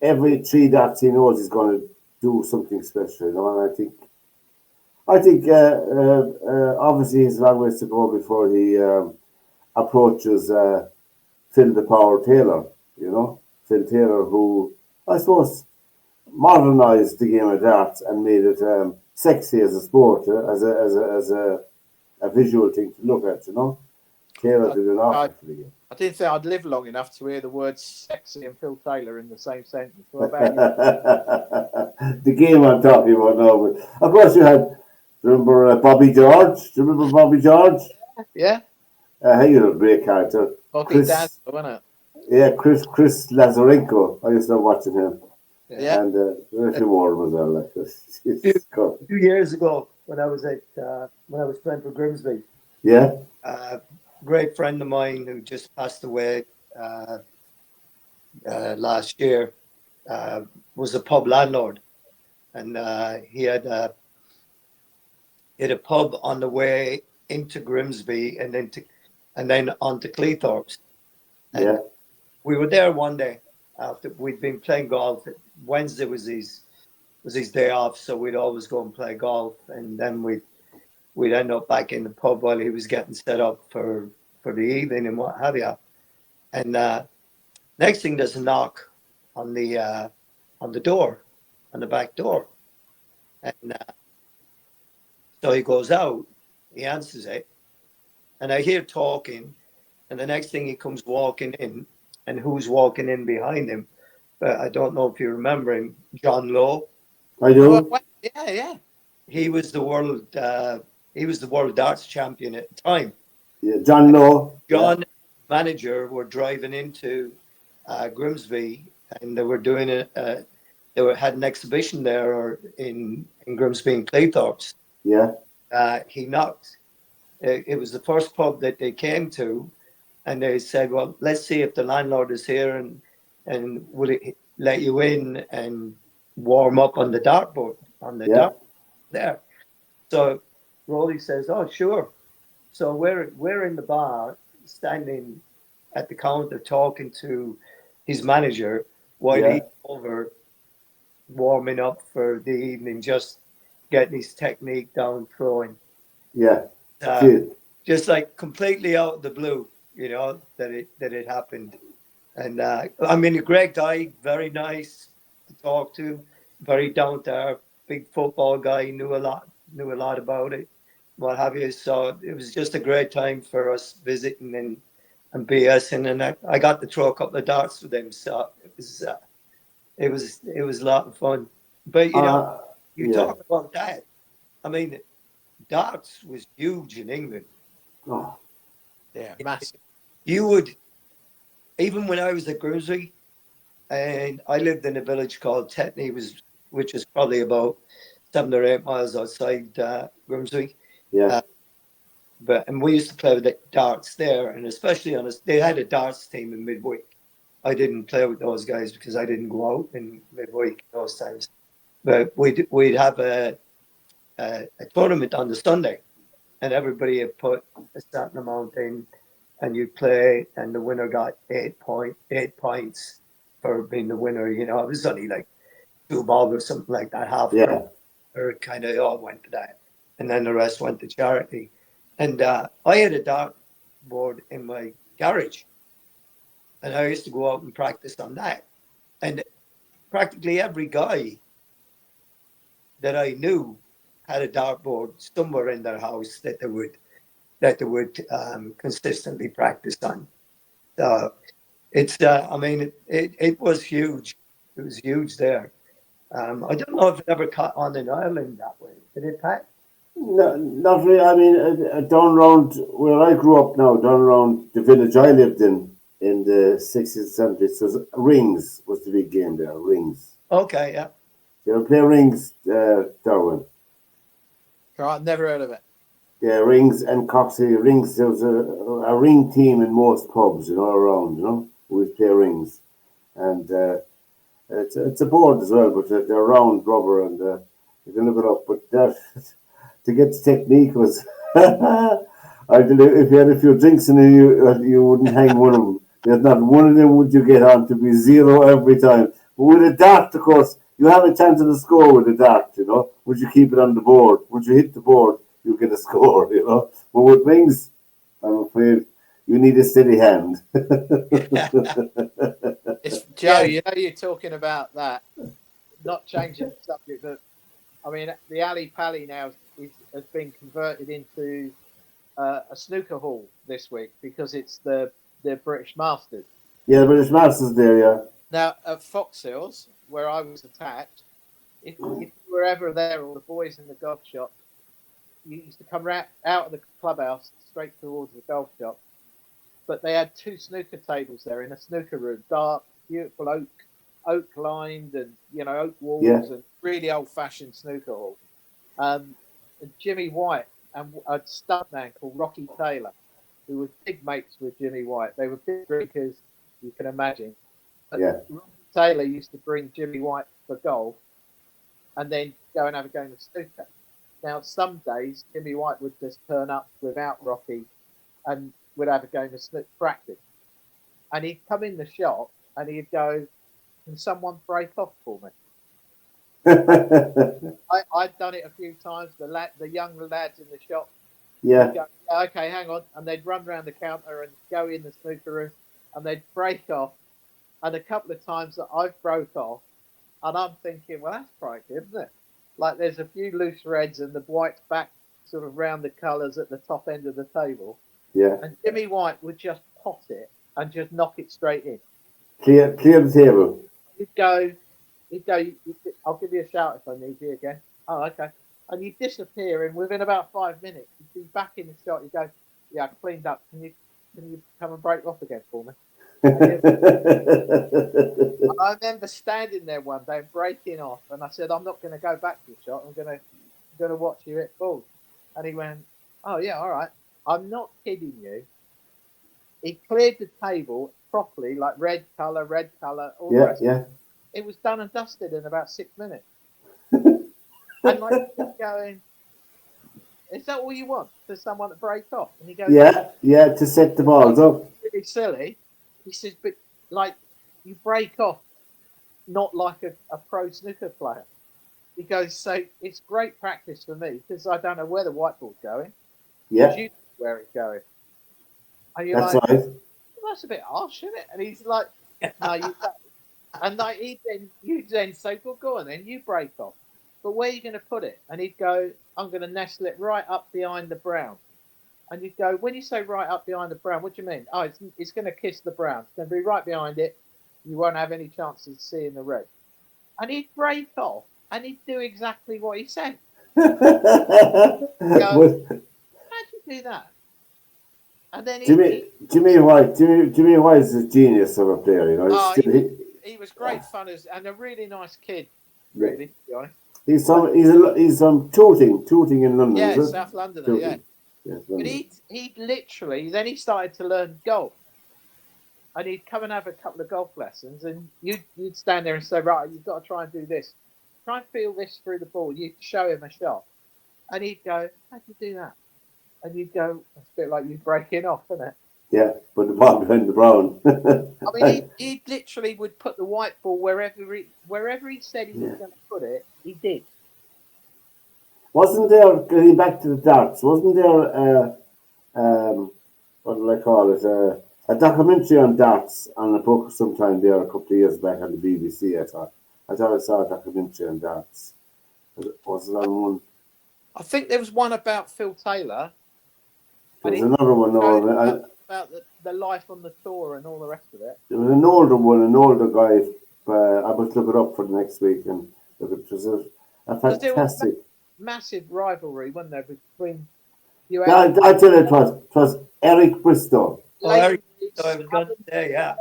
every 3 darts he knows he's going to do something special. And I think obviously he's a long ways to go before he approaches Phil the Power Taylor. Phil Taylor, who I suppose modernised the game of darts and made it sexy as a sport, as a visual thing to look at. Taylor did an awful for the game. I didn't think I'd live long enough to hear the words sexy and Phil Taylor in the same sentence. What about you? The game I'm talking about now, but of course you had. Remember Bobby George? Do you remember Bobby George? Yeah. He was a great character. Bobby Dancer, wasn't it? Yeah, Chris Lazarenko. I used to watching him. Yeah. And Ricky Ward as well. Like this. 2 years ago, when I was playing for Grimsby. Yeah. Great friend of mine who just passed away last year was a pub landlord, and he had a pub on the way into Grimsby and then on to Cleethorpes. And we were there one day after we'd been playing golf. Wednesday was his day off, so we'd always go and play golf, and then we'd end up back in the pub while he was getting set up for the evening and what have you. And next thing, there's a knock on the door, on the back door, and so he goes out. He answers it, and I hear talking, and the next thing he comes walking in, and who's walking in behind him? But I don't know if you remember him, John Lowe. I do. Yeah. He was the world darts champion at the time. Yeah, John Lowe. John, manager, were driving into Grimsby, and they were doing had an exhibition there or in Grimsby and Cleethorpes. Yeah. He knocked. It was the first pub that they came to, and they said, "Well, let's see if the landlord is here, and will it let you in and warm up on the dartboard on the dart there." So Rolly says, "Oh, sure." So we're in the bar, standing at the counter, talking to his manager while Yeah. he's over warming up for the evening, just getting his technique down, throwing. Yeah. Uh, Shit. just like completely out of the blue, you know, that it happened. And I mean, a great guy, very nice to talk to, very down to earth, big football guy, knew a lot about it, what have you. So it was just a great time for us visiting and BSing, and I got to throw a couple of darts with him. So it was a lot of fun. But you know, you Yeah. talk about that. I mean, darts was huge in England. Oh, Yeah, massive. You would, even when I was at Grimsby, and I lived in a village called Tetney, which is probably about 7 or 8 miles outside Grimsby. yeah. Uh, and we used to play with the darts there, and especially on us, they had a darts team in midweek. I didn't play with those guys because I didn't go out in midweek those times. But we'd have a tournament on the Sunday, and everybody had put a certain amount in, and you play, and the winner got 8 points for being the winner. You know, it was only like 2 bob or something like that, half Yeah. or kind of all went to that, and then the rest went to charity. And I had a dart board in my garage, and I used to go out and practice on that. And practically every guy that I knew had a dartboard somewhere in their house that they would consistently practice on. So it's I mean it was huge. It was huge there. I don't know if it ever caught on in Ireland that way. Did it, Pat? No, not really. I mean, down around where I grew up now, down around the village I lived in the 60s and 70s, was rings was the big game there. Rings. Okay, yeah. You ever play rings, Derwynne? Right, never heard of it. Yeah, rings and coxie rings. There was a ring team in most pubs, you know, around. You know, we play rings, and it's a board as well, but they're round rubber, and you can look it up. But that to get the technique was, I don't know, if you had a few drinks in you, you wouldn't hang one of them. There's not one of them would you get on to be zero every time. But with a dart, of course, you have a chance of the score with a dart. You know, would you keep it on the board? Would you hit the board? You get a score. You know, but with rings, I'm afraid you need a steady hand. It's Joe. You know, you're talking about that. Not changing the subject, but I mean, the alley pally now has been converted into a snooker hall this week because it's the British Masters. Yeah, the British Masters there. Yeah. Now at Fox Hills, where I was attached, if you were ever there, all the boys in the golf shop, you used to come out of the clubhouse straight towards the golf shop. But they had 2 snooker tables there in a snooker room, dark, beautiful oak lined, and oak walls, and really old fashioned snooker hall. And Jimmy White and a stuntman called Rocky Taylor, who was big mates with Jimmy White. They were big drinkers, you can imagine. But Yeah. Rocky Taylor used to bring Jimmy White for golf, and then go and have a game of snooker. Now, some days Jimmy White would just turn up without Rocky, and would have a game of snooker practice. And he'd come in the shop and he'd go, "Can someone break off for me?" I'd done it a few times. The young lads in the shop, Yeah. go, "Okay, hang on," and they'd run around the counter and go in the snooker room, and they'd break off. And a couple of times that I've broke off, and I'm thinking, well, that's quite good, isn't it? Like there's a few loose reds and the white's back sort of round the colours at the top end of the table. Yeah. And Jimmy White would just pot it and just knock it straight in. Clear the table. He'd go, "I'll give you a shout if I need you again." "Oh, okay." And you'd disappear, and within about 5 minutes, you'd be back in the shop. You'd go, "Yeah, I cleaned up. Can you come and break off again for me?" And I remember standing there one day and breaking off, and I said, "I'm not going to go back to the shop. I'm going to watch you hit balls." And he went, "Oh yeah, all right." I'm not kidding you. He cleared the table properly, like red colour, all the rest. Yeah. It was done and dusted in about 6 minutes. And like going, Is that all you want? For someone to break off? And he goes, Yeah, to set the balls up. really silly. He says, but like you break off, not like a pro snooker player. He goes, so it's great practice for me because I don't know where the whiteboard's going. Yeah, You know where it's going. And you're that's like, right. well, that's a bit harsh, isn't it? And he's like, no, you don't. And like you then say, well, go on then, you break off. But where are you going to put it? And he'd go, I'm going to nestle it right up behind the brown. And you'd go, when you say right up behind the brown, what do you mean? Oh, it's going to kiss the brown. It's going to be right behind it. You won't have any chance of seeing the red. And he'd break off and he'd do exactly what he said. Go, how'd you do that? And then Jimmy White is a genius of a player, you know. He was great fun and a really nice kid, really, to be honest. He's Tooting in London. Yeah, is it? South London, Tooting. yeah. Yes, But he literally, then he started to learn golf. And he'd come and have a couple of golf lessons, and you'd stand there and say, right, you've got to try and do this. Try and feel this through the ball. You'd show him a shot. And he'd go, how'd you do that? And you'd go, it's a bit like you breaking off, isn't it? Yeah, but the ball behind the brown. I mean, he literally would put the white ball wherever he said he was going to put it, he did. Wasn't there, getting back to the darts, wasn't there, what do I call it, a documentary on darts on a book sometime there a couple of years back on the BBC, I thought I saw a documentary on darts. Was it on one? I think there was one about Phil Taylor. There was another one about the life on the tour and all the rest of it. There was an older guy. I must look it up for the next week and look. It was a fantastic, massive rivalry, wasn't there, between you? I tell you, it was Eric Bristow. I was going to say, yeah.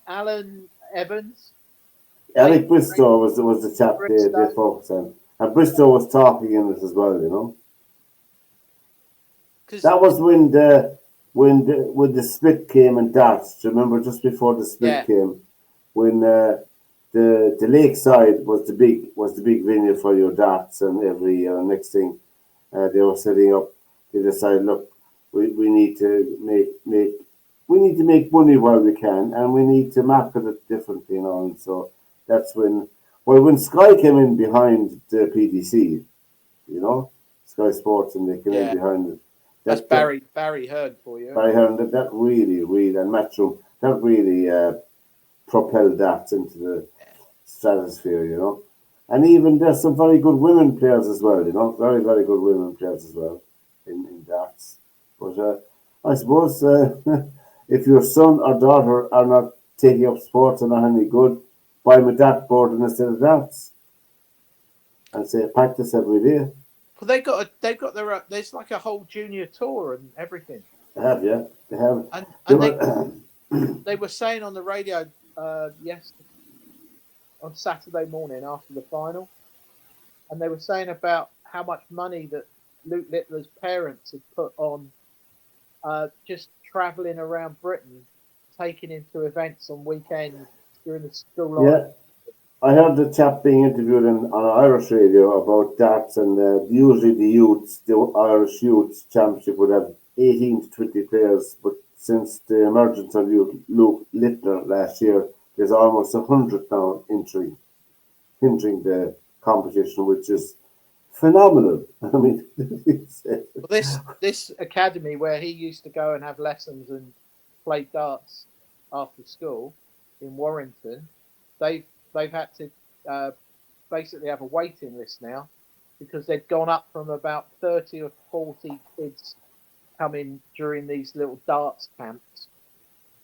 Alan Evans. Eric Bristow was the chap they focused on, and Bristow was talking in it as well, you know. That was when the split came in darts. Do you remember just before the split came, when the lakeside was the big venue for your darts, and every year, next thing they were setting up, they decided, look, we need to make money while we can, and we need to market it differently, you know. And so that's when Sky came in behind the PDC, you know, Sky Sports, and they came in behind it. That's Barry Hearn for you. Barry Hearn, that really, and Matchroom, that really propelled that into the stratosphere, you know. And even there's some very good women players as well, you know, very, very good women players as well in darts. But I suppose if your son or daughter are not taking up sports and not any good, buy them a dartboard instead of darts, and say practice every day. Well, they've got their there's like a whole junior tour and everything. They have, yeah, they have. And they were saying on the radio yesterday, on Saturday morning after the final, and they were saying about how much money that Luke Littler's parents had put on just travelling around Britain, taking him to events on weekends during the school holidays. I heard the chap being interviewed on Irish radio about darts, and usually the Irish Youth Championship would have 18 to 20 players, but since the emergence of Luke Littler last year, there's almost 100 now hindering the competition, which is phenomenal. I mean, well, this academy where he used to go and have lessons and play darts after school in Warrington, they've had to basically have a waiting list now because they've gone up from about 30 or 40 kids coming during these little darts camps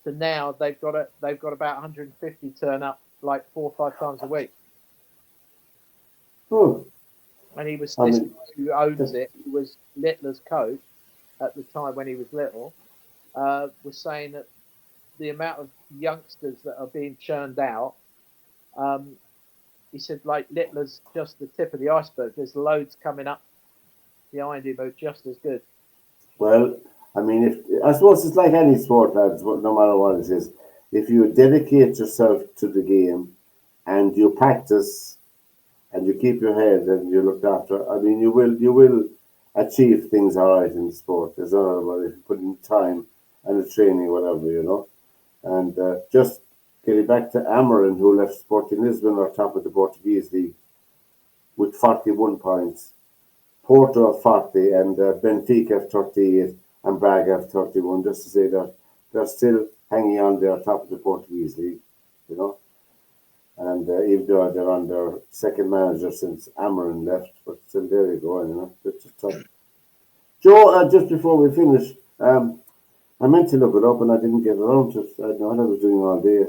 to now they've got about 150 turn up like 4 or 5 times a week. Oh. And he was this guy who owns it, who was Littler's coach at the time when he was little, was saying that the amount of youngsters that are being churned out, he said, like, Littler's just the tip of the iceberg. There's loads coming up behind him who are just as good. Well, I mean, I suppose it's like any sport, lads, no matter what it is. If you dedicate yourself to the game and you practice and you keep your head and you look after, I mean, you will achieve things all right in the sport. There's another about if you put in time and the training, whatever, And just getting back to Amarin, who left Sporting Lisbon on top of the Portuguese league with 41 points. Porto have 40 and Benfica have 38 and Braga have 31, just to say that they're still hanging on there top of the Portuguese league, And even though they're on their second manager since Amarin left, but still there you go, It's just tough. Joe, just before we finish, I meant to look it up and I didn't get around to it. I know what I was doing all day,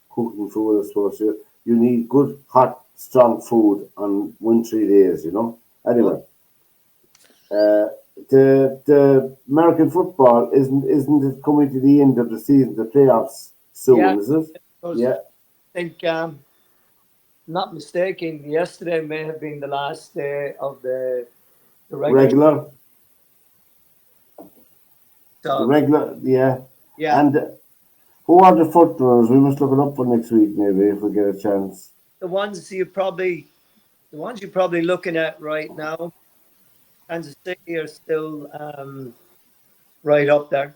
cooking food, I suppose. You need good, hot, strong food on wintry days. Anyway, the American football isn't it coming to the end of the season, the playoffs soon, Yeah. is it? Yeah. I think, not mistaken, yesterday may have been the last day of the regular. The regular, yeah. Yeah. And who are the foot runners? We must look it up for next week, maybe, if we get a chance. The ones you're probably looking at right now, Kansas City are still right up there.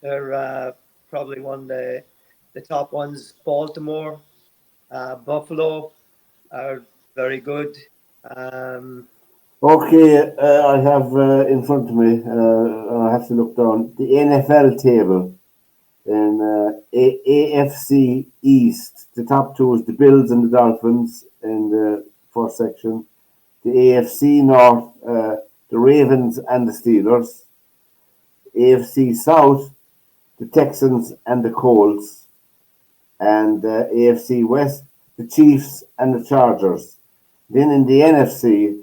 They're probably one of the top ones. Baltimore, Buffalo are very good. Okay, I have in front of me, I have to look down, the NFL table in AFC East. The top two is the Bills and the Dolphins in the first section. The AFC North, the Ravens and the Steelers. AFC South, the Texans and the Colts. And AFC West, the Chiefs and the Chargers. Then in the NFC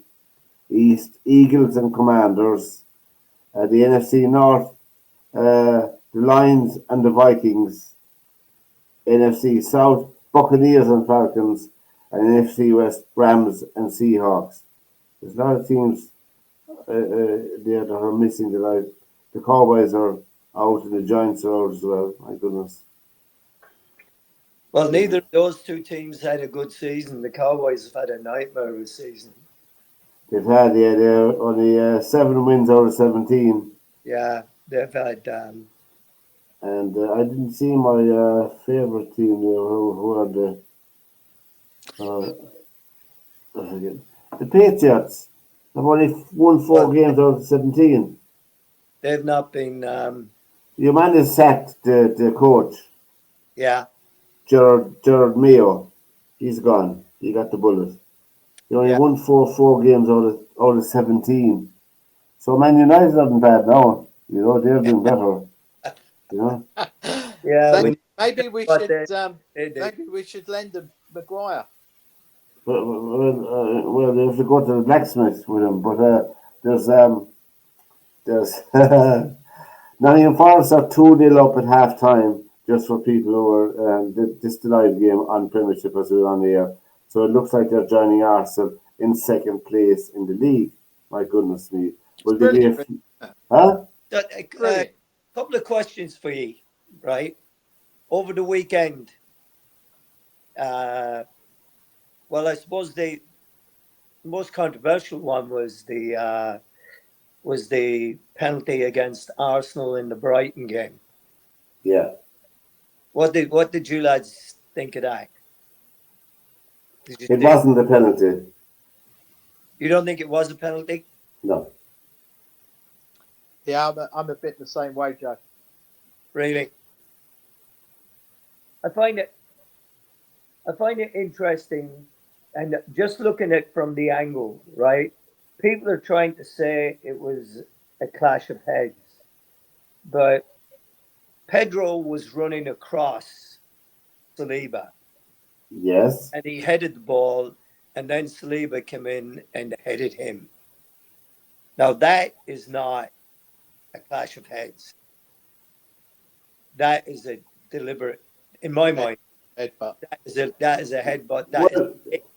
East, Eagles and Commanders. The NFC North, the Lions and the Vikings. NFC South, Buccaneers and Falcons. And NFC West, Rams and Seahawks. There's a lot of teams there that are missing the light. The Cowboys are out and the Giants are out as well. My goodness. Well, neither of those two teams had a good season. The Cowboys have had a nightmare of a season. They're only 7 wins out of 17. Yeah, they've had. And I didn't see my favorite team there. Who are the Patriots? Have only won 4 games out of 17. They've not been. Your man is sacked, the coach. Yeah. Gerard Mayo. He's gone. He got the bullet. He only won 4 games out of 17. So Man United aren't bad now. They're doing better. Yeah. Maybe we should lend them Maguire. Well, they have to go to the blacksmith with him. But there's Nottingham Forest are 2-0 up at half time, just for people who are this is the live game on Premiership as we're on the air. So it looks like they're joining Arsenal in second place in the league. My goodness me. Will they be a couple of questions for you, right? Over the weekend, well, I suppose the most controversial one was the penalty against Arsenal in the Brighton game. Yeah. What did you lads think of that? It wasn't a penalty. You don't think it was a penalty? No. Yeah, I'm a bit the same way, Joe. Really? I find it interesting, and just looking at it from the angle, right? People are trying to say it was a clash of heads, but Pedro was running across Saliba. Yes. And he headed the ball, and then Saliba came in and headed him. Now, that is not a clash of heads. That is a deliberate, in my mind, headbutt. That is a headbutt.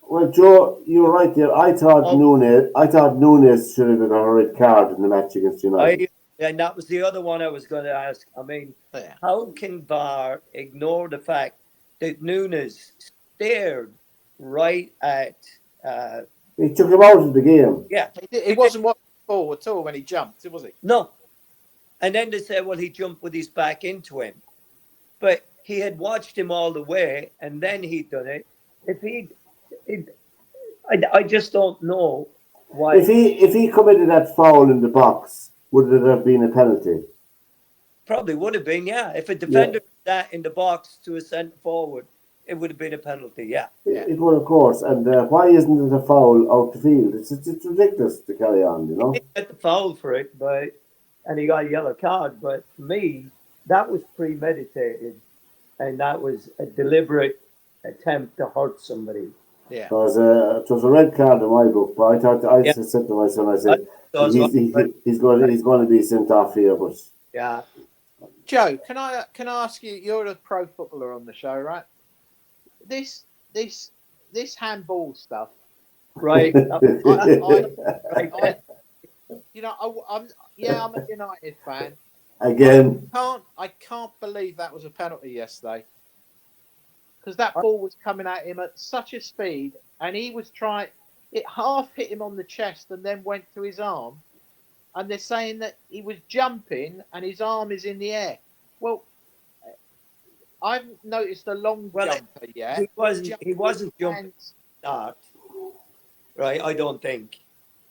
Well, Joe, you're right there. I thought Nunes should have got a red card in the match against United. And that was the other one I was going to ask. I mean, how can VAR ignore the fact that Nunes stared right at... he took him out of the game. Yeah. It wasn't what ball at all when he jumped, was he? No. And then they said, well, he jumped with his back into him. But he had watched him all the way, and then he'd done it. I just don't know why. If he committed that foul in the box, would it have been a penalty? Probably would have been, yeah. If a defender did that in the box to a centre forward, it would have been a penalty, yeah. It would, of course. And why isn't it a foul out the field? It's ridiculous to carry on, you know. He got the foul for it, and he got a yellow card. But to me, that was premeditated, and that was a deliberate attempt to hurt somebody. Yeah. It was a red card in my book, but I said to my son, I said, he's going to be sent off here, but yeah. Joe, can I ask you? You're a pro footballer on the show, right? This handball stuff, right? I'm a United fan. Again, I can't believe that was a penalty yesterday, because that ball was coming at him at such a speed, and he was trying. It half hit him on the chest and then went to his arm, and they're saying that he was jumping and his arm is in the air. Well, I've noticed a long jumper. Yeah, he wasn't jumping. Start, right? I don't think.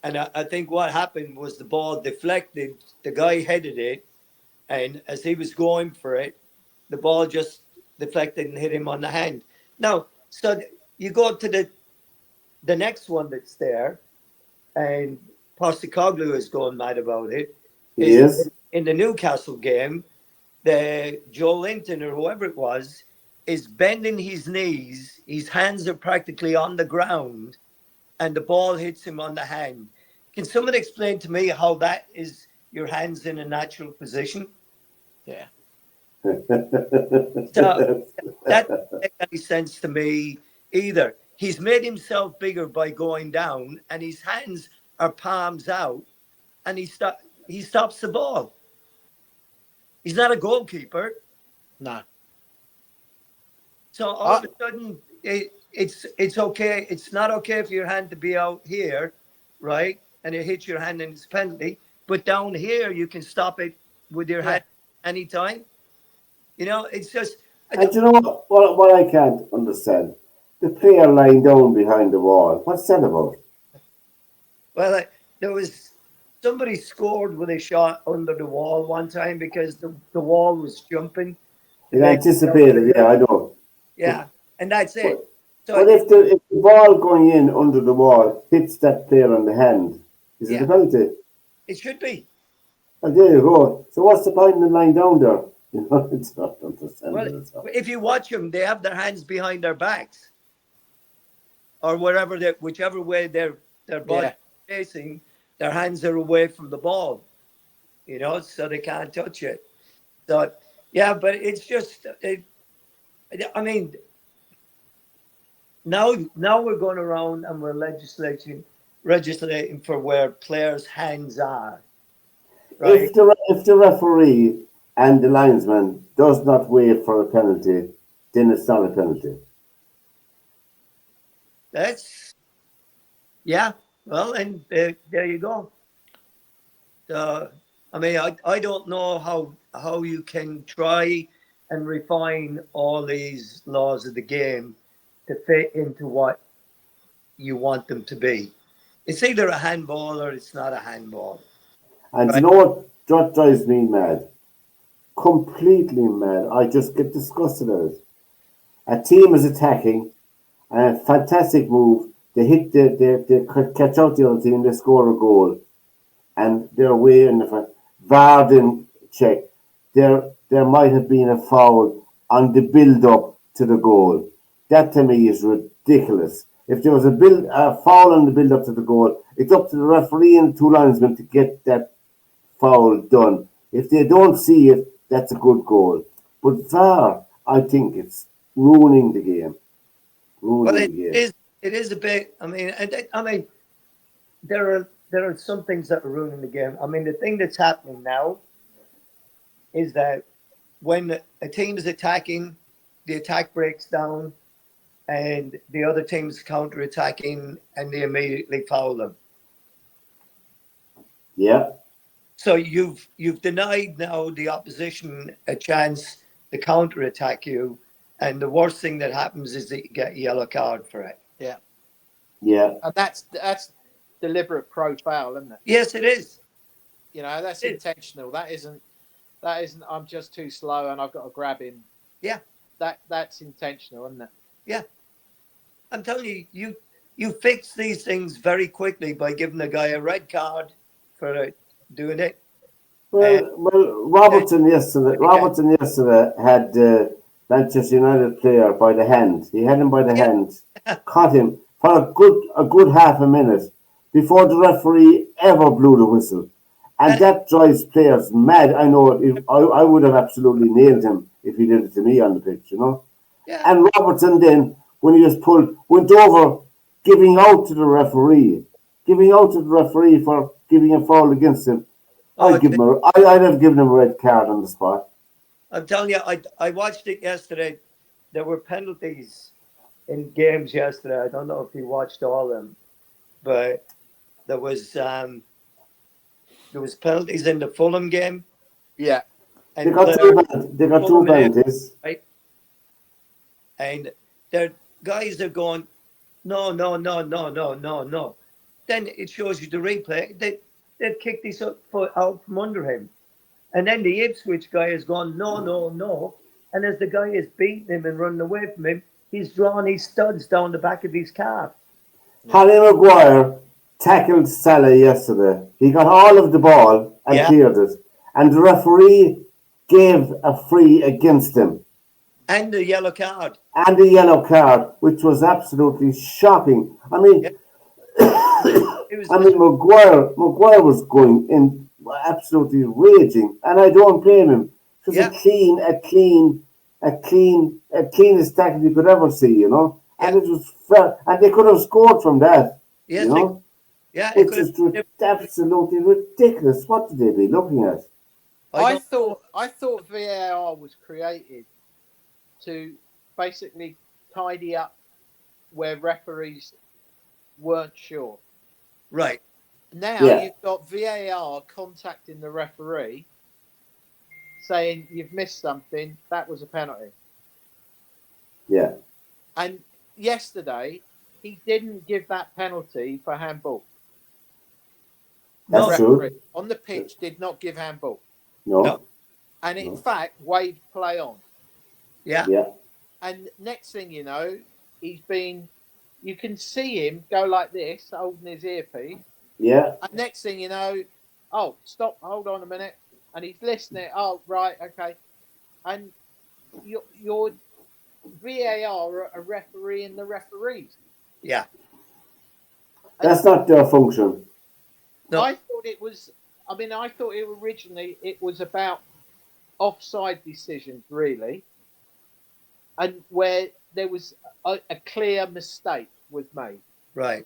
And I think what happened was the ball deflected. The guy headed it, and as he was going for it, the ball just deflected and hit him on the hand. Now, so you go to the next one that's there, and Postecoglou is going mad about it. Yes. In the Newcastle game, the Joe Linton or whoever it was is bending his knees. His hands are practically on the ground, and the ball hits him on the hand. Can someone explain to me how that is your hands in a natural position? Yeah. So that doesn't make any sense to me either. He's made himself bigger by going down, and his hands are palms out, and he stops the ball. He's not a goalkeeper. No. So all of a sudden, it's okay. It's not okay for your hand to be out here, right? And it hits your hand and it's a penalty. But down here, you can stop it with your hand anytime. You know, it's just. And you know what I can't understand? The player lying down behind the wall. What's that about? Well, there was somebody scored with a shot under the wall one time because the wall was jumping. It anticipated, yeah, I know. Yeah, and that's it. But if the ball going in under the wall hits that player on the hand, is it a penalty? It should be. Well, there you go. So what's the point in lying down there? You know, it's not understandable. Well, if you watch them, they have their hands behind their backs, or whichever way their body is facing, their hands are away from the ball. You know, so they can't touch it. So yeah, but it's just. I mean, now we're going around and we're legislating for where players' hands are. Right? If the referee and the linesman does not wait for a penalty, then it's not a penalty. That's well, and there you go. I mean, I don't know how you can try and refine all these laws of the game to fit into what you want them to be. It's either a handball or it's not a handball. And you know what drives me mad? Completely mad. I just get disgusted at it. A team is attacking, and a fantastic move. They catch out the other team, they score a goal, and they're way in the front. VAR didn't check. There might have been a foul on the build-up to the goal. That to me is ridiculous. If there was a foul on the build-up to the goal, it's up to the referee and the two linesmen to get that foul done. If they don't see it, that's a good goal. But VAR, I think it's ruining the game. It is a bit. I mean, there are some things that are ruining the game. I mean, the thing that's happening now is that when a team is attacking, the attack breaks down, and the other team's counter-attacking, and they immediately foul them. Yeah. So you've denied now the opposition a chance to counter-attack you, and the worst thing that happens is that you get a yellow card for it. Yeah, Yeah. and that's deliberate pro foul, isn't it? Yes, it is. You know, that's It is. intentional. That isn't. I'm just too slow and I've got to grab him. Yeah, That's intentional, isn't it? yeah. I'm telling you, you fix these things very quickly by giving a guy a red card for doing it. Well, Robertson yesterday had Manchester United player by the hand. He had him by the hand, caught him for a good half a minute before the referee ever blew the whistle, and that drives players mad. I know I would have absolutely nailed him if he did it to me on the pitch, you know. Yeah. And Robertson then, when he was pulled, went over giving out to the referee for giving a foul against him. I'd have given him a red card on the spot. I'm telling you, I watched it yesterday. There were penalties in games yesterday. I don't know if you watched all of them, but there was penalties in the Fulham game. Yeah. And They got two penalties. Right? And their guys are going, no. Then it shows you the replay. They've kicked his foot out from under him. And then the Ipswich guy has gone, no. And as the guy is beating him and running away from him, he's drawn his studs down the back of his calf. Harry Maguire tackled Salah yesterday. He got all of the ball and cleared it. And the referee gave a free against him. And the yellow card. Which was absolutely shocking. I mean, Maguire was going in absolutely raging, and I don't blame him. It was a cleanest tackle you could ever see, you know. And it was fair, and they could have scored from that. Yes, you know, it's just absolutely ridiculous. What did they be looking at? I thought VAR was created to basically tidy up where referees weren't sure. Right. Now you've got VAR contacting the referee saying you've missed something, that was a penalty. Yeah. And yesterday he didn't give that penalty for handball. That's true. On the pitch did not give handball. No. And in fact waved play on. Yeah. And next thing you know, you can see him go like this, holding his earpiece. Yeah. And next thing you know, oh, stop, hold on a minute. And he's listening. Oh, right, okay. And your VAR are refereeing the referees. Yeah. That's not their function. No. I thought it originally was about offside decisions, really. And where there was a clear mistake was made. Right.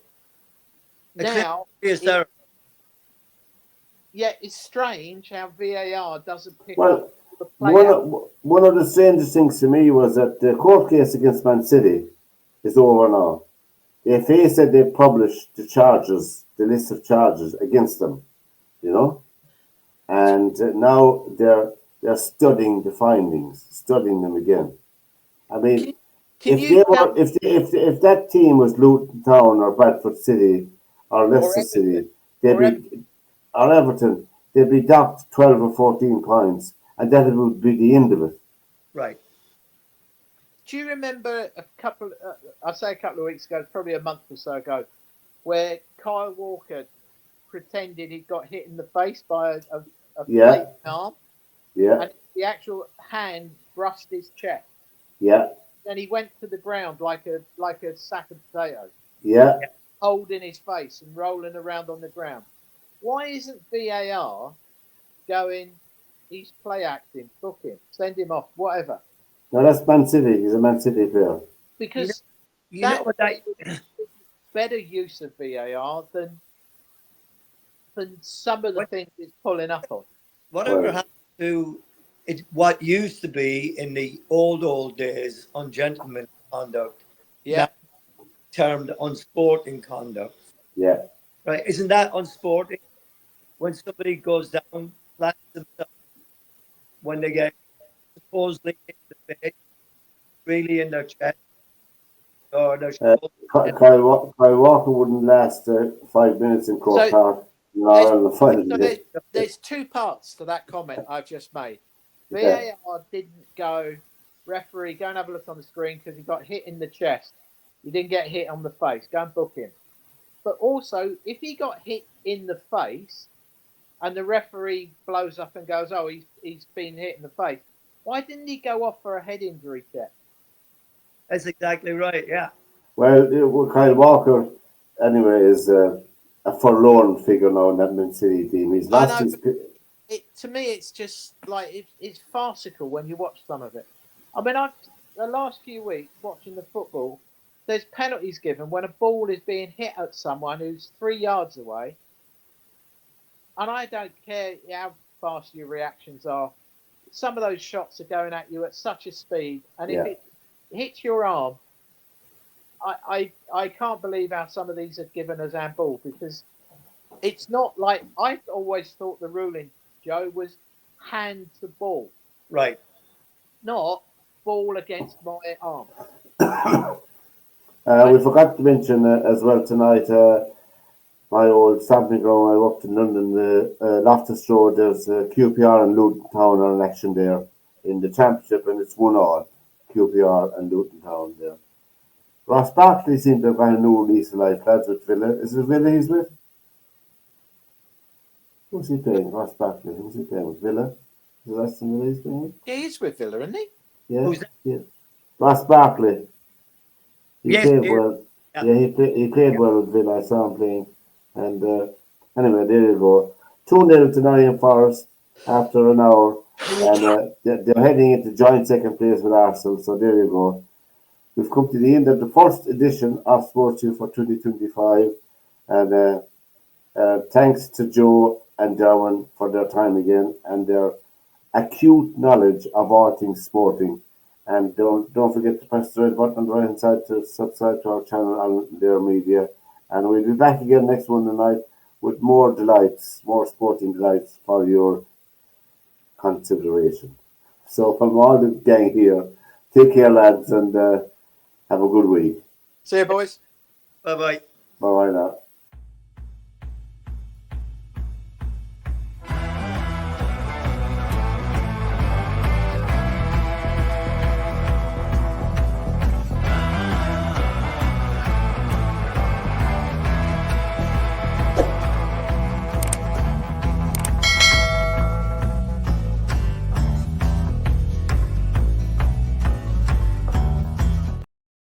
Now, it's strange how VAR doesn't pick Well, up the play. one of the strangest things to me was that the court case against Man City is over now. The FA said they published the list of charges against them, you know, and now they're studying the findings, studying them again. I mean, if that team was Luton Town or Bradford City or Leicester City, or Everton, they'd be docked 12 or 14 points, and that would be the end of it. Right. Do you remember a couple of weeks ago, probably a month or so ago, where Kyle Walker pretended he got hit in the face by a flaming arm? Yeah. And the actual hand brushed his chest. Yeah. Then he went to the ground like a sack of potatoes. Yeah. Holding his face and rolling around on the ground. Why isn't VAR going, he's play acting, book him, send him off, whatever? No, that's Man City. He's a Man City player. Because better use of VAR than some of the things it's pulling up on. Whatever happened to what used to be in the old days ungentlemanly conduct, now termed unsporting conduct. Yeah. Right? Isn't that unsporting? when somebody goes down, flats themselves, when they get supposedly hit in the face, really in their chest or their shoulder. Kyle Walker wouldn't last 5 minutes in Croke So Park. there's, No, the final so day. there's two parts to that comment I've just made. Yeah. VAR didn't go, referee, go and have a look on the screen because he got hit in the chest. He didn't get hit on the face. Go and book him. But also, if he got hit in the face and the referee blows up and goes, oh, he's been hit in the face, why didn't he go off for a head injury check? That's exactly right, yeah. Well, Kyle Walker, anyway, is a forlorn figure now in that Man City team. He's I lost know, his. but to me, it's just like it's farcical when you watch some of it. I mean, the last few weeks watching the football, there's penalties given when a ball is being hit at someone who's 3 yards away, and I don't care how fast your reactions are. Some of those shots are going at you at such a speed, and if it hits your arm, I can't believe how some of these are given as handball, because it's not like, I always thought the ruling, Joe, was hand to ball, Right. not ball against my arm. We forgot to mention as well tonight, my old stamping ground. I worked in London, Loftus Road. There's QPR and Luton Town are in action there in the championship, and it's 1-1. QPR and Luton Town there. Ross Barkley seemed to have got a new lease of life, lads, with Villa. Is it Villa he's with? Who's he playing? Ross Barkley. Who's he playing with? Villa? Is that Aston Villa he's playing with? Yeah, he's with Villa, isn't he? Yeah. Who's that? Yeah. Ross Barkley. He Yes, played dear. well. Yeah. Yeah, he played well with Villa. I saw him playing. And anyway, there you go. 2-0 to Nottingham Forest after an hour. And they're heading into joint second place with Arsenal. So there you go. We've come to the end of the first edition of SportsView for 2025. And thanks to Joe and Derwynne for their time again and their acute knowledge of all things sporting. And don't forget to press the red button on the right hand side to subscribe to our channel on their media. And we'll be back again next Monday night with more delights, more sporting delights for your consideration. So from all the gang here, take care, lads, and have a good week. See you, boys. Bye-bye. Bye now.